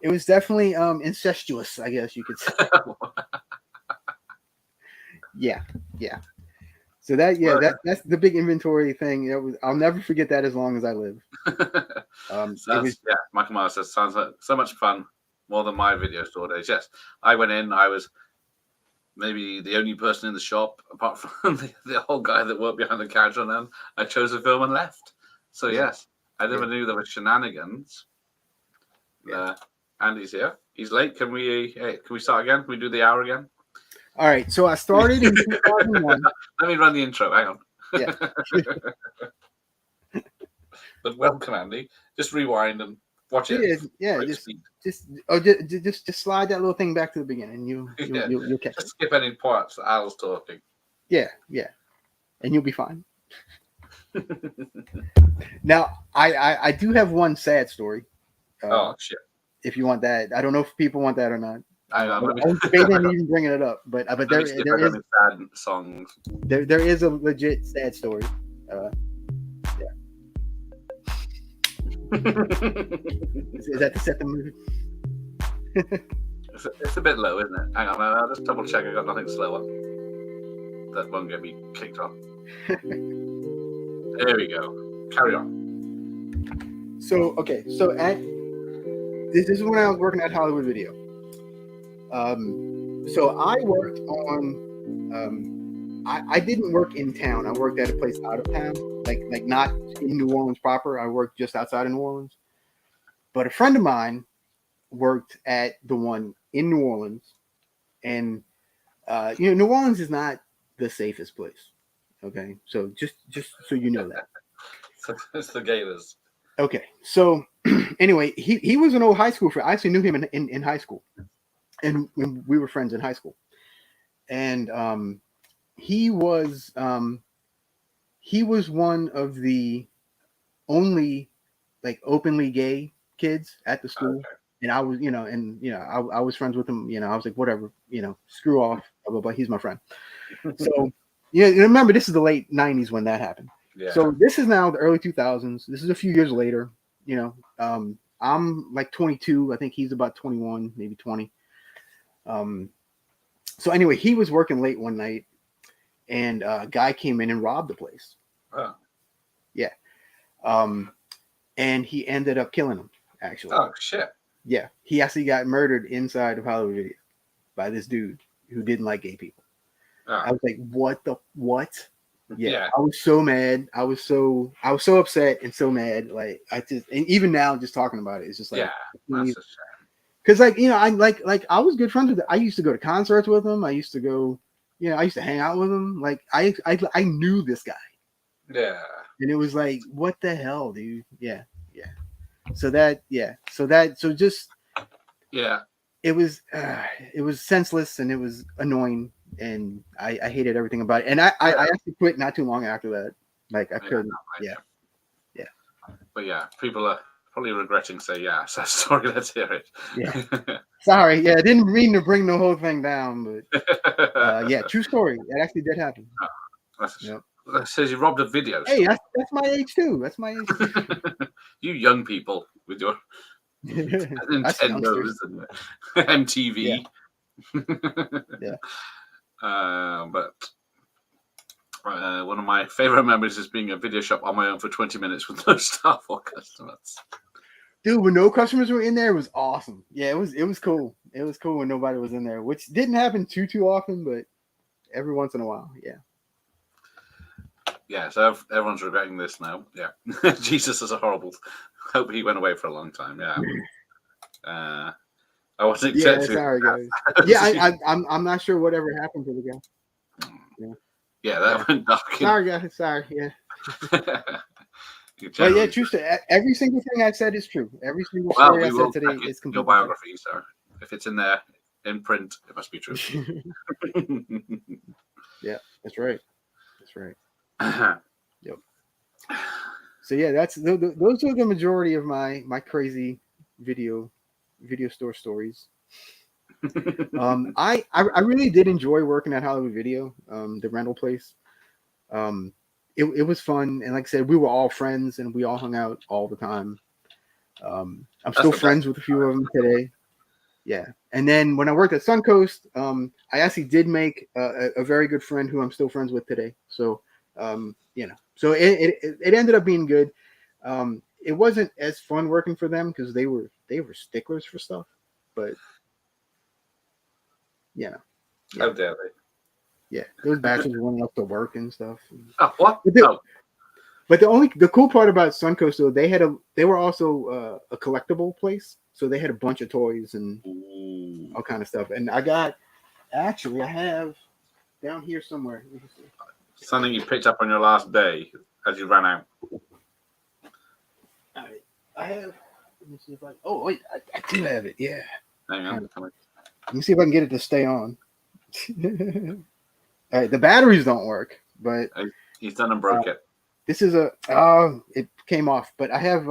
It was definitely incestuous, I guess you could say. Yeah. So that's the big inventory thing. I'll never forget that as long as I live. Michael Myers says sounds like so much fun, more than my video store days. Yes, I went in. I was maybe the only person in the shop apart from the whole guy that worked behind the counter, and then I chose a film and left. So yes, I never knew there were shenanigans. Andy's here. He's late. Can we start again? Can we do the hour again? All right. So I started in 2001. Let me run the intro. Hang on. Yeah. But welcome, Andy. Just rewind and watch it. Yeah. Just slide that little thing back to the beginning. You'll catch it. Skip any parts that Al's talking. Yeah. And you'll be fine. Now, I do have one sad story. Oh shit! If you want that, I don't know if people want that or not. I'm debating even bringing it up, but there is sad songs. There is a legit sad story. Is that to set the mood? It's a bit low, isn't it? Hang on, I'll just double check. I got nothing slower. That won't get me kicked off. There we go. Carry on. So this is when I was working at Hollywood Video. So I worked on. I didn't work in town. I worked at a place out of town, like not in New Orleans proper. I worked just outside of New Orleans. But a friend of mine worked at the one in New Orleans, and New Orleans is not the safest place. Okay, so just so you know that. It's the Gators. Okay, so anyway, he was an old high school friend. I actually knew him in high school, and when we were friends in high school, and he was one of the only like openly gay kids at the school. Okay. And I was, I was friends with him. I was like, whatever, screw off, blah, blah, blah. He's my friend. So, remember, this is the late 90s when that happened. Yeah. So this is now the early 2000s. This is a few years later. I'm like 22. I think he's about 21, maybe 20. So anyway, he was working late one night, and a guy came in and robbed the place. Oh. Yeah. And he ended up killing him, actually. Oh, shit. Yeah. He actually got murdered inside of Hollywood Video by this dude who didn't like gay people. Oh. I was like, what? Yeah. I was so mad. I was so upset and so mad. Like, and even now, just talking about it, it's just like, yeah, that's a shame. Because I was good friends with him. I used to go to concerts with him. I used to go, I used to hang out with him. Like I knew this guy. Yeah. And it was like, what the hell, dude? Yeah. So just it was senseless, and it was annoying, and I hated everything about it. And I actually quit not too long after that. Like I couldn't. Yeah. But yeah, people are probably regretting saying, yeah, so sorry, let's hear it. Yeah. Sorry. Yeah, I didn't mean to bring the whole thing down, but yeah, true story. It actually did happen. That says you robbed a video. Hey, that's my age too. That's my age. You young people with your Nintendos and MTV. Yeah. But one of my favorite memories is being a video shop on my own for 20 minutes with no staff or customers. Dude, when no customers were in there, it was awesome. Yeah, it was cool. It was cool when nobody was in there, which didn't happen too often, but every once in a while, yeah. Yeah, so everyone's regretting this now. Yeah, Jesus is a horrible. Hope he went away for a long time. Yeah, I wasn't. Yeah, sorry guys. Yeah, I'm not sure whatever happened to the guy. Yeah, that went dark. Sorry guys. Sorry. Yeah. You But yeah, generally- true. Every single thing I said is true. Every single well, story we I will said today check it is in your completely true. biography, so if it's in there in print, it must be true. Yeah, that's right. That's right. Yep. So yeah, those are the majority of my crazy video store stories. I really did enjoy working at Hollywood Video, the rental place. It was fun, and like I said, we were all friends and we all hung out all the time. I'm still the friends with a few of them today. Yeah, and then when I worked at Suncoast, I actually did make a very good friend who I'm still friends with today. So so it ended up being good. It wasn't as fun working for them because they were sticklers for stuff, but How dare they? yeah, those bachelors wanted us to work and stuff. Oh, what? But the- Oh, But the cool part about Suncoast though, they were also a collectible place, so they had a bunch of toys and ooh. all kind of stuff. And I have down here somewhere. Let me see. Something you picked up on your last day as you ran out. All right, I have. Let me see if I. Oh wait, I do have it. Yeah. Hang on. Come on. Let me see if I can get it to stay on. All right, the batteries don't work, but He's done and broke it. this is it came off. But I have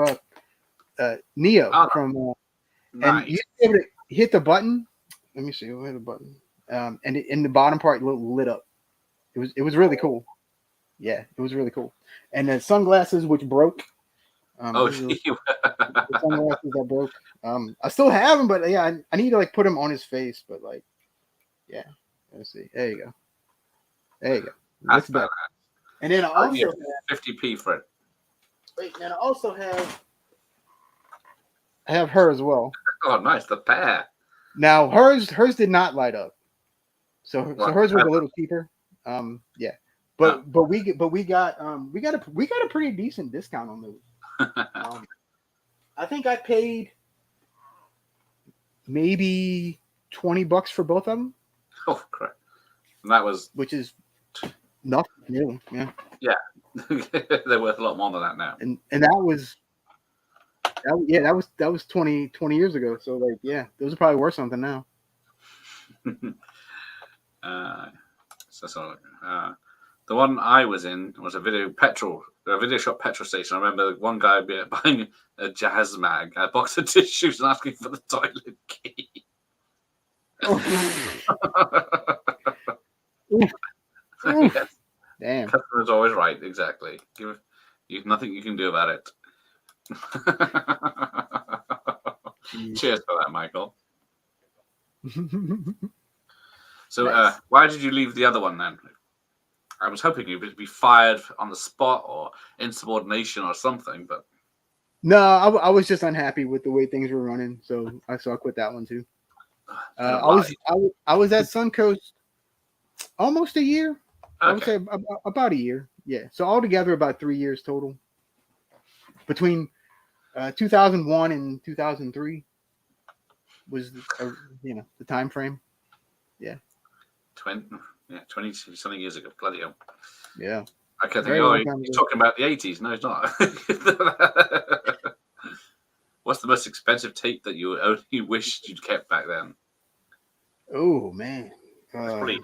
Neo Oh, from and Nice. you able to hit the button. Let me see. We'll hit the button. And in the bottom part lit up. It was really cool. Yeah, it was really cool. And the sunglasses which broke. Oh, these are the sunglasses that broke. I still have them, but yeah, I need to like put them on his face. But like, yeah. Let's see. There you go. There you go. that's Looks better. bad. And then I I'll also give have, 50p for it. wait. And I also have her as well. Oh, nice. The pair. Now hers did not light up, so What? hers was a little cheaper. Yeah, but we got a pretty decent discount on those. I think I paid maybe $20 for both of them, Oh, crap. And that was, which is nothing really. Yeah, they're worth a lot more than that now. and that was 20 years ago. So like, yeah, those are probably worth something now. The one I was in was a video shop petrol station. I remember one guy buying a jazz mag, a box of tissues, and asking for the toilet key. Yes, Damn. customer's always right. Exactly. Nothing you can do about it. Cheers for that, Michael. So, Nice. why did you leave the other one then? I was hoping you would be fired on the spot or insubordination or something, but No, I was just unhappy with the way things were running, so I quit that one too. I was at Suncoast almost a year. I would okay. say about a year. Yeah. So altogether about 3 years total. Between 2001 and 2003 was the time frame. 20 something years ago. Bloody hell. Yeah. I kept Very thinking, long time he's ago. talking about the 80s. No, he's not. What's the most expensive tape that you only wished you'd kept back then? Oh man. Probably,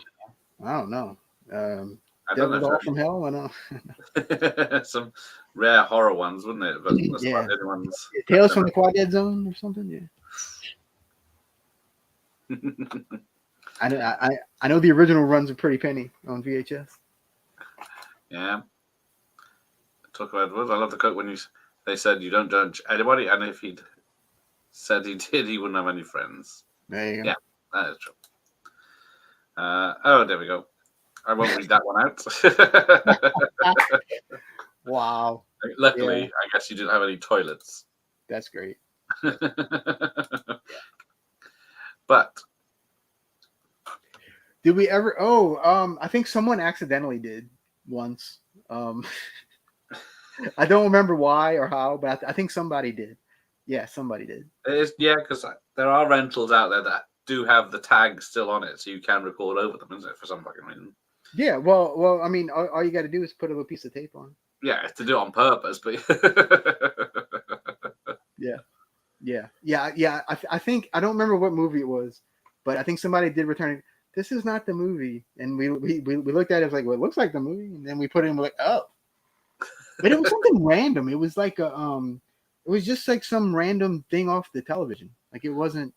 I don't know. I don't Devil know. Doll from Hell. I know. Some rare horror ones, wouldn't it? But that's Yeah. about the only ones. Tales from the Quad Zone or something. Yeah. I know the original runs a pretty penny on VHS. Yeah. Talk about I love the quote when they said you don't judge anybody, and if he'd said he did, he wouldn't have any friends. There you go. Yeah. That is true. There we go. I won't read that one out. Wow, Luckily, Yeah. I guess you didn't have any toilets. that's great. But Did we ever? I think someone accidentally did once. I don't remember why or how, but I think somebody did. Yeah, somebody did. because there are rentals out there that do have the tag still on it, so you can record over them, isn't it? For some fucking reason. Yeah, well, I mean, all you got to do is put a little piece of tape on. Yeah, to do it on purpose, but Yeah. I think I don't remember what movie it was, but I think somebody did return it. This is not the movie, and we looked at it, it was like, well, it looks like the movie, and then we put it in, we're like, oh, but it was something random. It was like it was just like some random thing off the television. Like it wasn't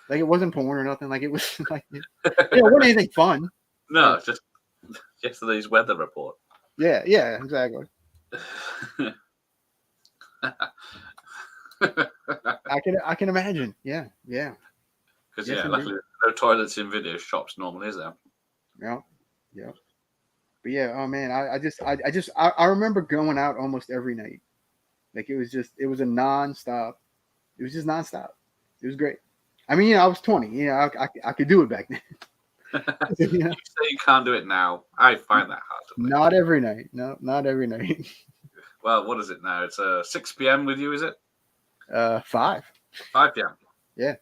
porn or nothing. Like it was like it wasn't anything fun. no, just yesterday's weather report. Yeah, exactly. I can imagine. Yeah. Because Yes, indeed. luckily no toilets in video shops normally, is there? Yeah. But yeah, oh man, I remember going out almost every night. Like it was a nonstop. It was just nonstop. It was great. I mean, I was 20. I could do it back then. You say you can't do it now. I find that hard to believe. Not every night. No, not every night. Well, what is it now? It's 6 p.m. with you, is it? 5. 5 p.m. Yeah.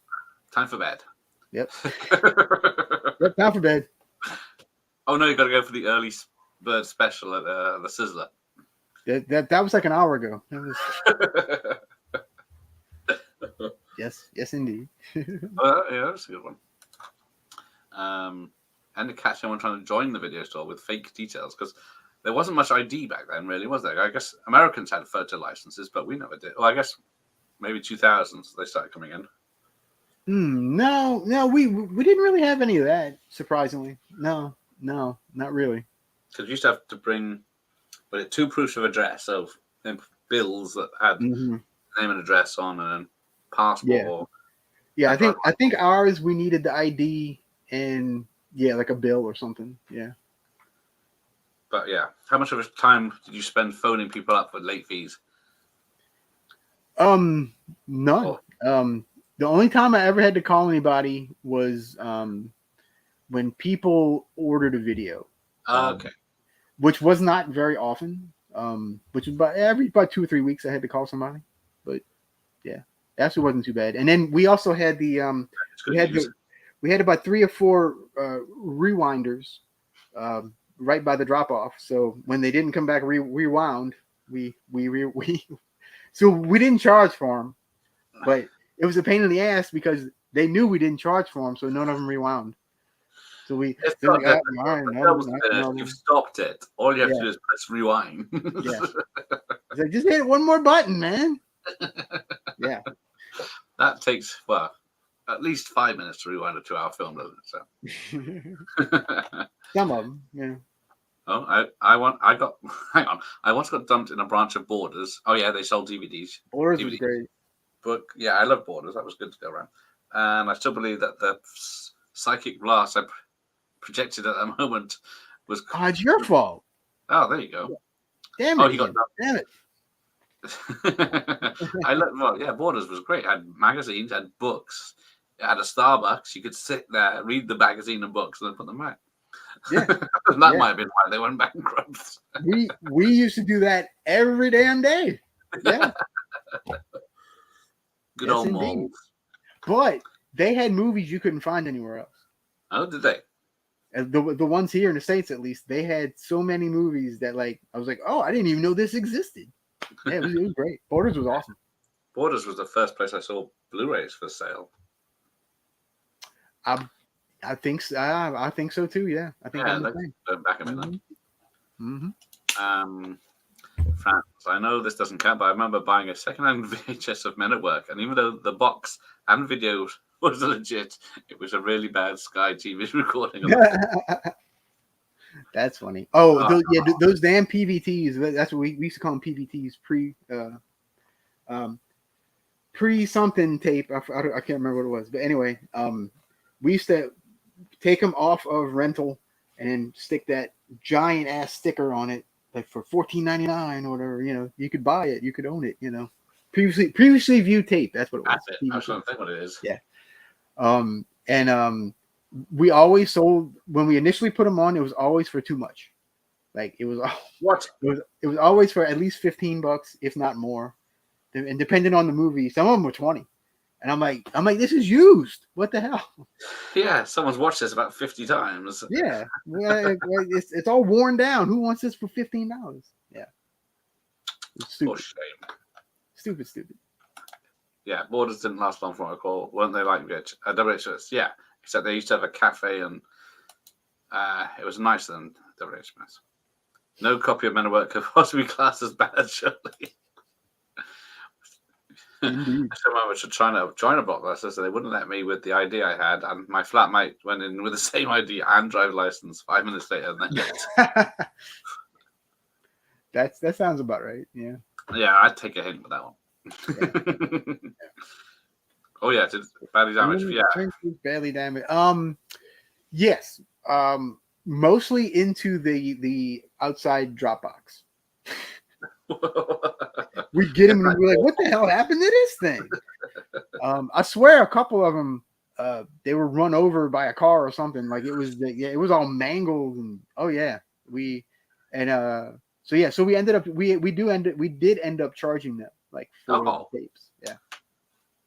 Time for bed. Yep. Yep. Time for bed. Oh no, you got to go for the early bird special at the Sizzler. That was like an hour ago. That was... Yes, indeed. Yeah, that's a good one. And to catch anyone trying to join the video store with fake details, because there wasn't much ID back then, really, was there? I guess Americans had photo licenses, but we never did. Well, I guess maybe 2000s they started coming in. No, we didn't really have any of that. Surprisingly, no, not really. Because you used to have to bring, 2 proofs of address, so bills that had name and address on, and passport. Yeah, I think ours we needed the ID and like a bill or something. Yeah. But yeah, how much of a time did you spend phoning people up for late fees? None. Oh. The only time I ever had to call anybody was when people ordered a video. Okay. Which was not very often. Which was about 2 or 3 weeks I had to call somebody. But yeah, actually wasn't too bad. And then we also had we had about 3 or 4 rewinders right by the drop off. So when they didn't come back rewound, so we didn't charge for them, but it was a pain in the ass because they knew we didn't charge for them, so none of them rewound. So we you've stopped it. All you have to do is press rewind. Yeah. It's like, just hit one more button, man. Yeah. That takes at least 5 minutes to rewind a 2-hour film, doesn't it? So Some of them, yeah. Oh, I once got dumped in a branch of Borders. Oh yeah, they sold DVDs. Borders was great. But yeah, I love Borders. That was good to go around. And I still believe that the psychic blast I projected at that moment was. Oh, it's your fault. Oh, there you go. Damn it! He got dumped. Damn it! Borders was great. It had magazines, had books. It had a Starbucks. You could sit there, read the magazine and books, and then put them back. Yeah, that might have been why they went bankrupt. we used to do that every damn day. Yeah. Good old malls. But they had movies you couldn't find anywhere else. Oh, did they? The ones here in the States, at least, they had so many movies that I was like, oh, I didn't even know this existed. Yeah, it was great. Borders was awesome. Borders was the first place I saw Blu-rays for sale. I think so. I think so too. Yeah, I think that's the thing. Back a minute. France. I know this doesn't count, but I remember buying a second-hand VHS of Men at Work, and even though the box and video was legit, it was a really bad Sky TV recording. That's funny. Oh, those damn PVTs. That's what we used to call them, PVTs. Pre something tape. I can't remember what it was, but anyway, we used to take them off of rental and stick that giant ass sticker on it, like for $14.99 or whatever. You could buy it, you could own it. Previously viewed tape. That's what it was. That's it. I was trying to think what it is. Yeah. We always sold when we initially put them on. It was always for too much. Like it was what? It was always for at least $15, if not more, and depending on the movie, some of them were 20. And I'm like, this is used. What the hell? Yeah, someone's watched this about 50 times. Yeah, it's all worn down. Who wants this for $15? Yeah. For Stupid, shame. stupid. Yeah, Borders didn't last long from what I recall. Weren't they like WHS? Yeah, except they used to have a cafe and it was nicer than WHS. No copy of Men at Work could possibly be classed as bad, surely. Indeed. I so much to China Blockbuster, so they wouldn't let me with the ID I had, and my flatmate went in with the same ID and drive license 5 minutes later. And then That sounds about right. Yeah. yeah, I'd take a hint with that one. Oh yeah, did badly damaged. Yeah, Badly damaged. Yes. Mostly into the outside Dropbox. We get them and we're like, what the hell happened to this thing? I swear a couple of them, they were run over by a car or something. Like it was all mangled and so we ended up we did end up charging them like for the tapes. Yeah.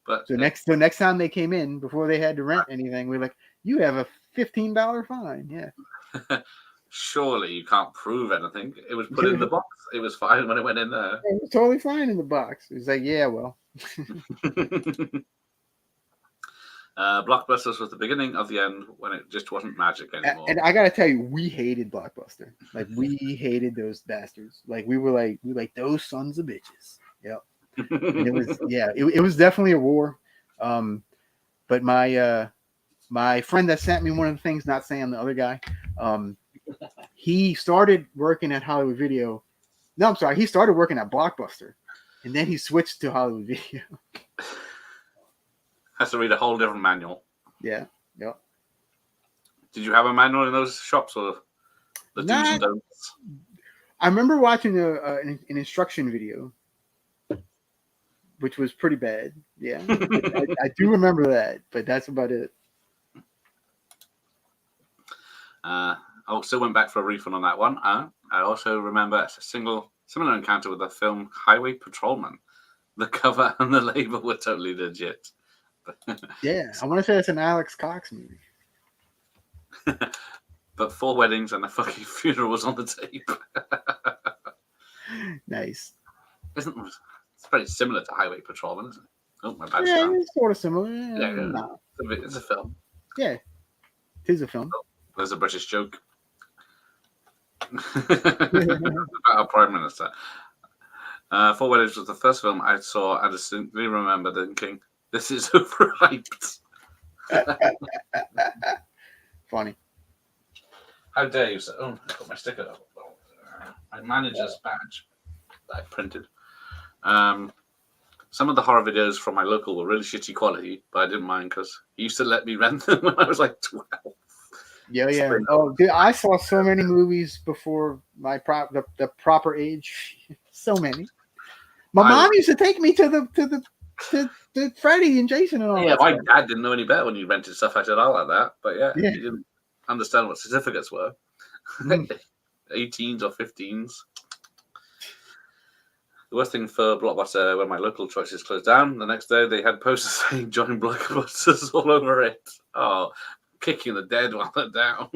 But So next time they came in before they had to rent anything, we're like, you have a $15 fine. Yeah. Surely you can't prove anything. It was put in the box. It was fine when it went in there. It was totally fine in the box. It's like, yeah, well. Blockbusters was the beginning of the end when it just wasn't magic anymore. And I gotta tell you, we hated Blockbuster. Like we hated those bastards. Like we were like those sons of bitches. Yep. And it was it was definitely a war. But my friend that sent me one of the things, not saying the other guy, he started working at Hollywood Video. No, I'm sorry, he started working at Blockbuster, and then he switched to Hollywood Video. Has to read a whole different manual. Yeah. Yep. Did you have a manual in those shops or the do's and don'ts? I remember watching an instruction video, which was pretty bad. Yeah, I do remember that, but that's about it. I also went back for a refund on that one. I also remember a similar encounter with the film Highway Patrolman. The cover and the label were totally legit. Yeah, I want to say it's an Alex Cox movie. But 4 weddings and a fucking funeral was on the tape. Nice. It's very similar to Highway Patrolman, isn't it? Oh, my bad. Yeah, it's sort of similar. Yeah. Nah. It's a film. Yeah, it is a film. There's a British joke. About our Prime Minister. 4 Weddings was the first film I saw and distinctly remember thinking, this is overhyped. Funny. How dare you say, oh, I got my sticker up. My manager's badge that I printed. Some of the horror videos from my local were really shitty quality, but I didn't mind because he used to let me rent them when I was like 12. Yeah. Oh, dude, I saw so many movies before my the proper age. So many. My mom used to take me to the Freddy and Jason and all that. Yeah, my dad didn't know any better when you rented stuff out like that. But yeah, he didn't understand what certificates were. 18s or 15s. The worst thing for Blockbuster when my local choices closed down, the next day they had posters saying join Blockbusters all over it. Oh, kicking the dead while they're down.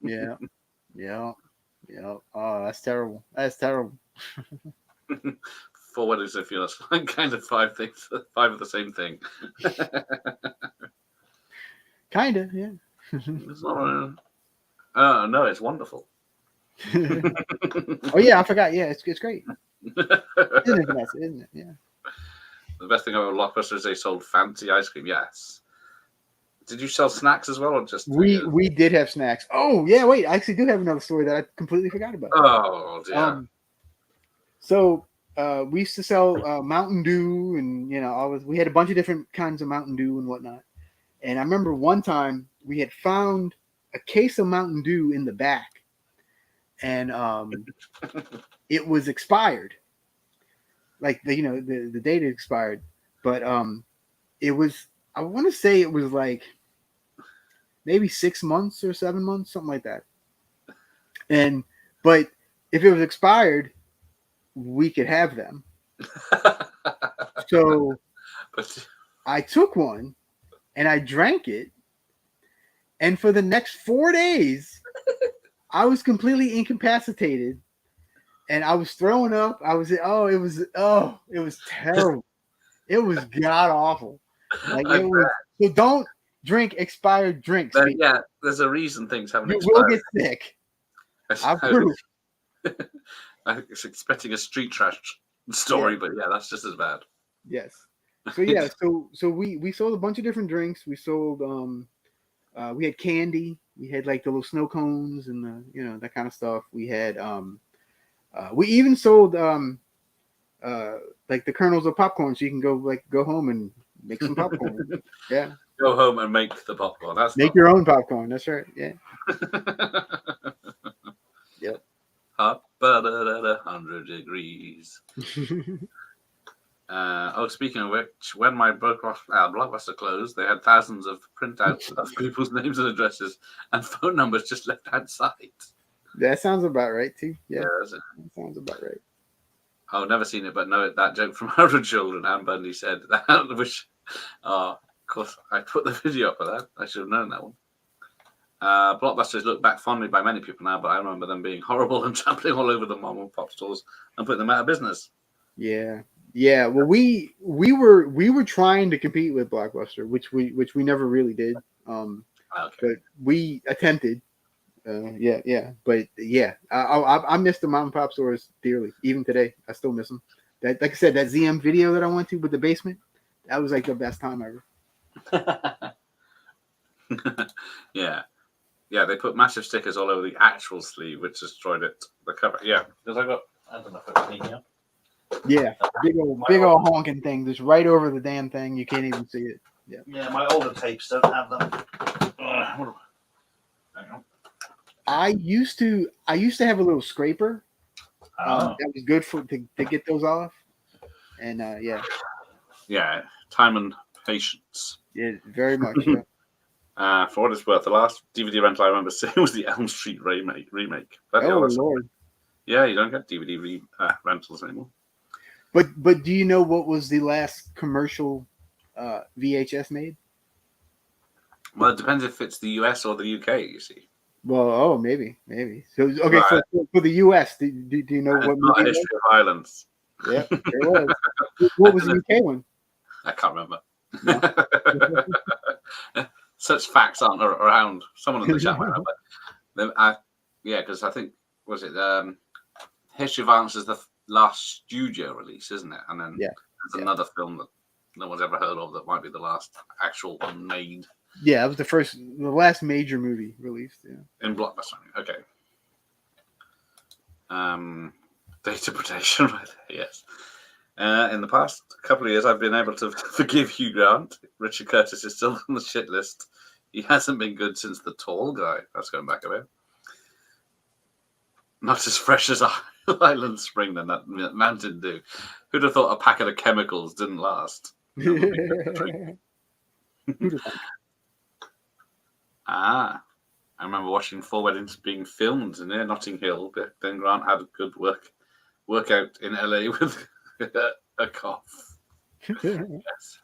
Yeah. Oh, that's terrible. That's terrible. 4 weddings and funerals. Kind of 5 things. 5 of the same thing. Kind of, yeah. It's not. No, it's wonderful. Oh yeah, I forgot. Yeah, it's great. Isn't it? Yeah. The best thing about Blockbuster is they sold fancy ice cream. Yes. Did you sell snacks as well, or just we did have snacks? Oh yeah, wait, I actually do have another story that I completely forgot about. Oh dear. So we used to sell Mountain Dew, and we had a bunch of different kinds of Mountain Dew and whatnot. And I remember one time we had found a case of Mountain Dew in the back, and it was expired. Like the date had expired, but it was, I want to say it was like maybe 6 months or 7 months, something like that. But if it was expired, we could have them. So I took one and I drank it. And for the next 4 days, I was completely incapacitated and I was throwing up. It was terrible. It was god awful. Like I it was. So don't drink expired drinks. But people. yeah, there's a reason things haven't You will expired. get sick. I I've I was expecting a street trash story, but yeah, that's just as bad. Yes. So yeah, so we sold a bunch of different drinks. We sold we had candy. We had like the little snow cones and the that kind of stuff. We had we even sold like the kernels of popcorn, so you can go home and make some popcorn. Yeah. Go home and make the popcorn. That's Make your own popcorn. That's right. Yeah. Yep. Hot butter at 100 degrees. Speaking of which, when my Blockbuster closed, they had thousands of printouts of people's names and addresses and phone numbers just left outside. That sounds about right too. Yeah, that sounds about right. I've never seen it, but know that joke from 100 Children. Anne Bundy said that, which, of course, I put the video up for that. I should have known that one. Blockbusters look back fondly by many people now, but I remember them being horrible and trampling all over the mom and pop stores and putting them out of business. Yeah. Yeah, well, we were trying to compete with Blockbuster, which we never really did. But we attempted. But yeah, I miss the mom and pop stores dearly. Even today, I still miss them. That, like I said, that ZM video that I went to with the basement, that was like the best time ever. Yeah, they put massive stickers all over the actual sleeve, which destroyed it. The cover, yeah, because I don't know if it's me here. Yeah, big old honking thing just right over the damn thing. You can't even see it. Yeah, my older tapes don't have them. Hang on. I used to have a little scraper. That was good to get those off. And yeah, time and patience. Yeah, very much. For what it's worth, the last DVD rental I remember seeing was the Elm Street remake. Oh Lord! Yeah, you don't get DVD rentals anymore. But do you know what was the last commercial VHS made? Well, it depends if it's the US or the UK. You see. Well, maybe. So okay, right. so for the US, do you know what movie? History of Violence. Yeah, there was. What was the UK one? I can't remember. No. Such facts aren't around. Someone in the chat might know, because I think was it History of Violence is the last studio release, isn't it? And then there's another film that no one's ever heard of that might be the last actual one made. Yeah, it was the last major movie released. Yeah, in Blockbuster. Okay. Data protection, right there. Yes. In the past couple of years, I've been able to forgive Hugh Grant. Richard Curtis is still on the shit list. He hasn't been good since The Tall Guy. That's going back a bit. Not as fresh as Island Spring than that Mountain Dew. Who'd have thought a packet of chemicals didn't last? I remember watching Four Weddings being filmed near Notting Hill. But then Grant had a good workout in LA with a cough. Yes.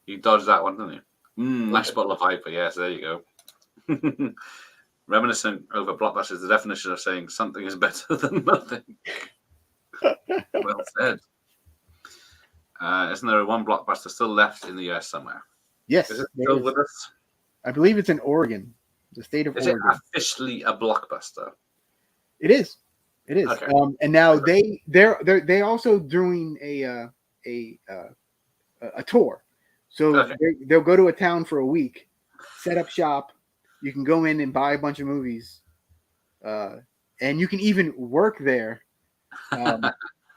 He dodged that one, didn't he? Nice bottle of Viper. Yes, there you go. Reminiscent over Blockbuster is the definition of saying something is better than nothing. Well said. Isn't there one Blockbuster still left in the US somewhere? Yes. Is it still with us? I believe it's in Oregon, the state of Oregon. Is it officially a Blockbuster? It is. It is. Okay. And now they also doing a tour. So they'll go to a town for a week, set up shop. You can go in and buy a bunch of movies, and you can even work there.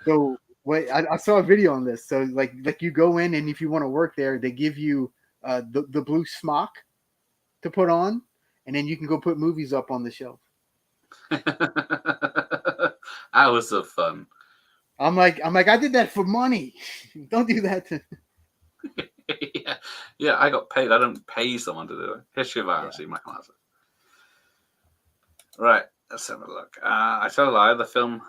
So I saw a video on this. So like you go in, and if you want to work there, they give you the blue smock to put on, and then you can go put movies up on the shelf. Hours of fun. I'm like, I did that for money. Don't do that to. Yeah, I got paid. I don't pay someone to do it. History of Violence, my class. Right, let's have a look. I tell a lie. The film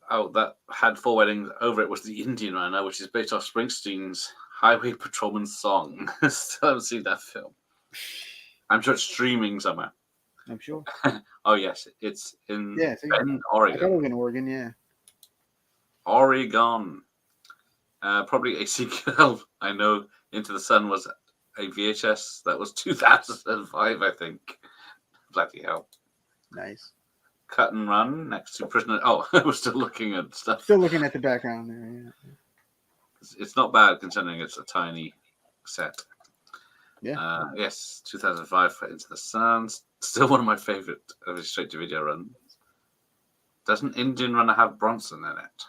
that had Four Weddings over it was The Indian Runner, which is based off Springsteen's Highway Patrolman song. Still haven't seen that film. I'm sure it's streaming somewhere. I'm sure. Oh yes, it's in Yeah, so Bend, I thought it Oregon. was in Oregon. Yeah. Oregon. Probably a sequel. I know Into the Sun was a VHS. That was 2005, I think. Bloody hell. Nice. Cut and Run next to Prisoner. Oh, we're still looking at stuff. Still looking at the background there. It's not bad considering it's a tiny set. Yeah. Yes, 2005 for Into the Sun. Still one of my favorite of his straight to video runs. Doesn't Indian Runner have Bronson in it?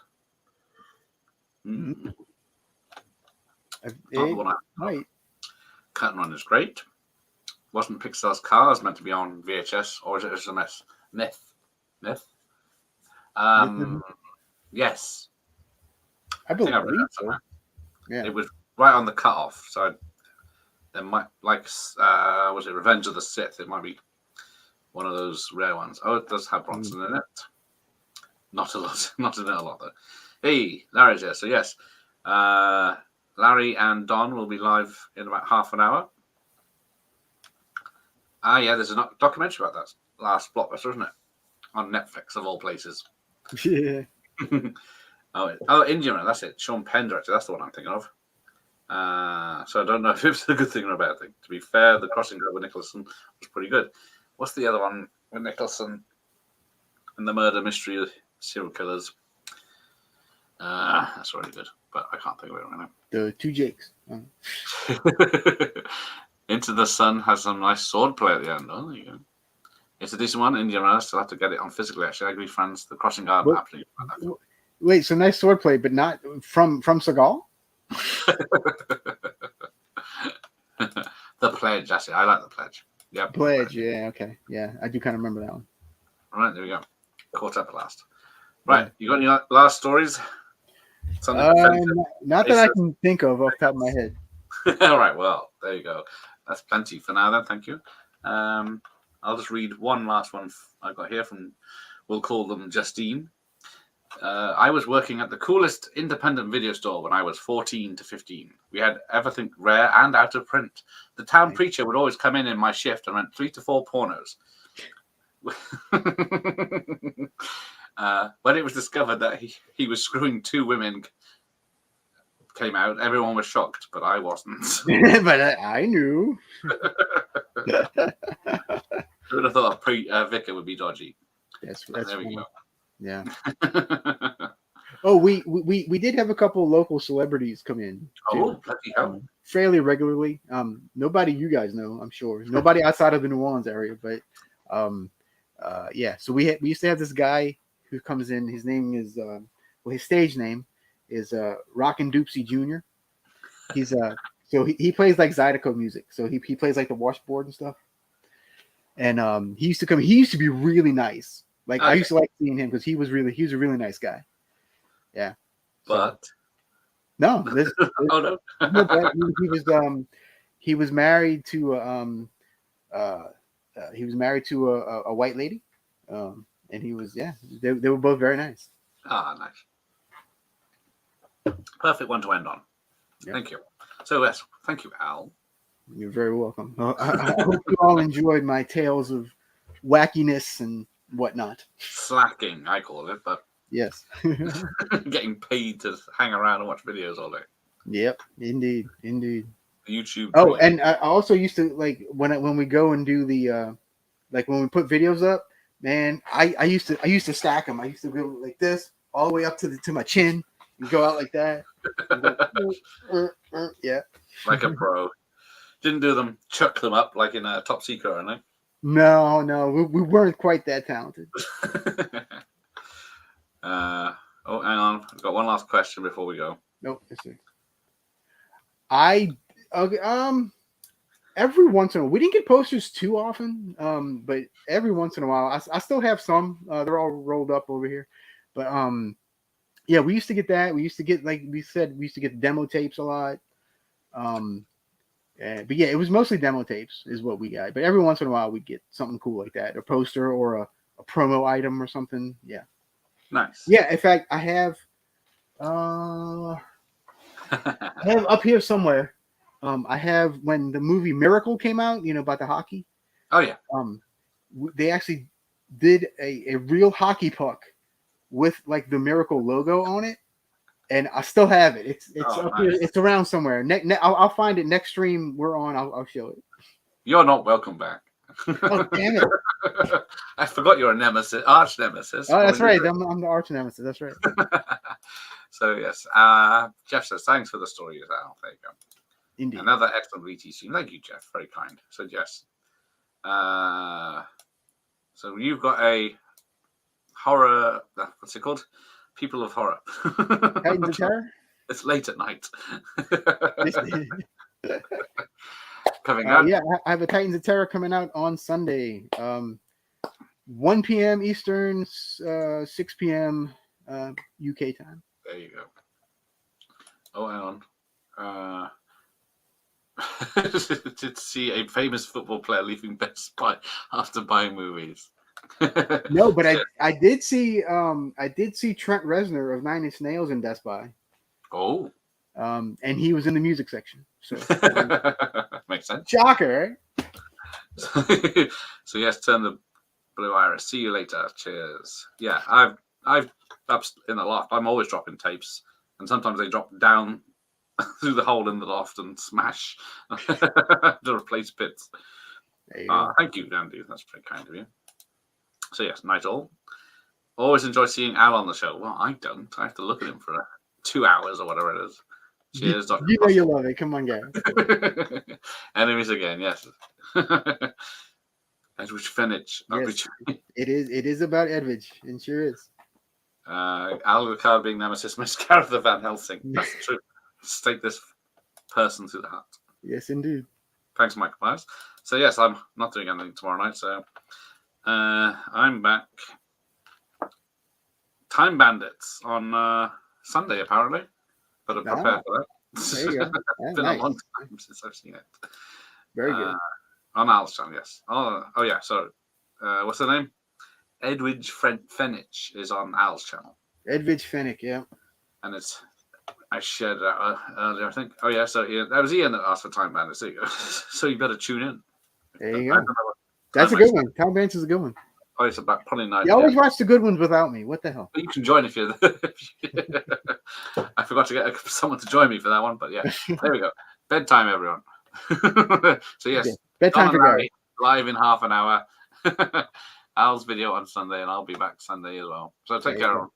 Mm-hmm. Not the one I Right. Cut and Run is great. Wasn't Pixar's Cars meant to be on VHS, or is it just a myth? Myth? Yes. I I think I read believe that so. somewhere. Yeah. It was right on the cutoff, so there might, like, was it Revenge of the Sith? It might be one of those rare ones. Oh, it does have Bronson in it. Not a lot, not in it a lot though. Hey, Larry's here. So yes, Larry and Don will be live in about half an hour. Yeah, there's a documentary about that last Blockbuster, isn't it? On Netflix of all places. Yeah. Oh, Indian Runner, that's it. Sean Penn directed. That's the one I'm thinking of. So I don't know if it's a good thing or a bad thing. To be fair, The Crossing Guard with Nicholson was pretty good. What's the other one with Nicholson and the murder mystery of serial killers? That's already good, but I can't think of it right now. The two Jakes. Into the Sun has some nice swordplay at the end. Oh, there you go. It's a decent one. Indian Runner, still have to get it on physically. Actually, I agree, friends. The Crossing Guard, What- absolutely. Wait, so nice swordplay, but not from Seagal? The Pledge, that's it. I like The Pledge. Yeah. Pledge, yeah, okay. Yeah, I do kind of remember that one. All right, there we go. Caught up at last. Right, you got any last stories? Not that I can think of off the top of my head. All right, well, there you go. That's plenty for now then, thank you. I'll just read one last one I got here from, we'll call them Justine. I was working at the coolest independent video store when I was 14 to 15. We had everything rare and out of print. The town preacher would always come in my shift and rent 3 to 4 pornos. When it was discovered that he was screwing 2 women came out, everyone was shocked, but I wasn't. But I knew. Who would have thought a vicar would be dodgy? That's there we go. Yeah. Oh, we did have a couple local celebrities come in. Oh, bloody hell. Fairly regularly. Nobody you guys know, I'm sure. Nobody outside of the New Orleans area, but yeah. So we used to have this guy who comes in. His name is his stage name is Rockin' Doopsie Jr. He's so he plays like Zydeco music. So he plays like the washboard and stuff. And he used to come. He used to be really nice. Like I used to like seeing him because he was a really nice guy. Yeah. But no, oh no. He was married to a white lady. And he was they were both very nice. Ah, nice. Perfect one to end on. Yep. Thank you. So yes, thank you, Al. You're very welcome. I hope you all enjoyed my tales of wackiness and whatnot. Slacking, I call it, but yes. getting paid to hang around and watch videos all day. Yep, indeed. YouTube. Oh, and I also used to like when we go and do the like when we put videos up, man, I used to stack them. I used to go like this all the way up to my chin and go out like that. Yeah. Like a pro. Didn't do them, chuck them up like in a Top Secret, or anything. No, we weren't quite that talented. Oh, hang on. I've got one last question before we go. Nope. Every once in a while, we didn't get posters too often, but every once in a while, I still have some. They're all rolled up over here, but yeah, we used to get that. We used to get, like we said, we used to get demo tapes a lot. But yeah, it was mostly demo tapes is what we got. But every once in a while, we'd get something cool like that, a poster or a promo item or something. Yeah. Nice. Yeah. In fact, I have up here somewhere. I have when the movie Miracle came out, about the hockey. Oh yeah. they actually did a real hockey puck with like the Miracle logo on it, and I still have it. It's Oh, up here. nice. It's around somewhere. I'll find it next stream we're on. I'll show it. You're not welcome back. Oh damn it! I forgot you're a nemesis, arch nemesis. Oh, that's right. I'm the arch nemesis. That's right. So yes, Jeff says thanks for the story, Al. There you go. Indeed. Another excellent VTC. Thank you, Jeff. Very kind. So yes. So you've got a horror. What's it called? People of Horror. Titans of Terror? It's late at night. Coming out. Yeah, I have a Titans of Terror coming out on Sunday. 1 p.m. Eastern, 6 p.m. UK time. There you go. Oh, hang on. To see a famous football player leaving Best Buy after buying movies. No, but I did see Trent Reznor of Nine Inch Nails in Best Buy. Oh. And he was in the music section. So makes sense. shocker, right? So yes, turn the blue iris. See you later. Cheers. Yeah, I've up in the loft. I'm always dropping tapes, and sometimes they drop down through the hole in the loft and smash to replace bits. There you go. Thank you, Andy. That's very kind of you. So yes, night all. Always enjoy seeing Al on the show. Well, I don't. I have to look at him for 2 hours or whatever it is. Cheers, Dr. You know you love it. Come on, Gary. Enemies again, yes. Edwidge Fenich. Yes, it is about Edwidge. It sure is. Alucard being Nemesis, Miss Gareth of Van Helsing. That's true. Stake this person through the heart. Yes, indeed. Thanks, Michael Myers. So yes, I'm not doing anything tomorrow night, so I'm back. Time Bandits on Sunday, apparently. But I'm prepared for that. There you go. It's been a long time since I've seen it. Very good. On Al's channel, yes. Oh yeah, so what's the name? Edwidge Fenich is on Al's channel. Edwidge Fenich, yeah. And I shared it out earlier, I think. Oh yeah, so that was Ian that asked for Time Bandits. There you go. So you better tune in. There you go. That's a good one. Time Bandits is a good one. Oh, it's about probably 9. You always watch the good ones without me. What the hell? You can join if you're I forgot to get someone to join me for that one, but yeah. There we go. Bedtime, everyone. So yes, Okay. Bedtime for Gary. live in half an hour. Al's video on Sunday, and I'll be back Sunday as well. So take care, everyone.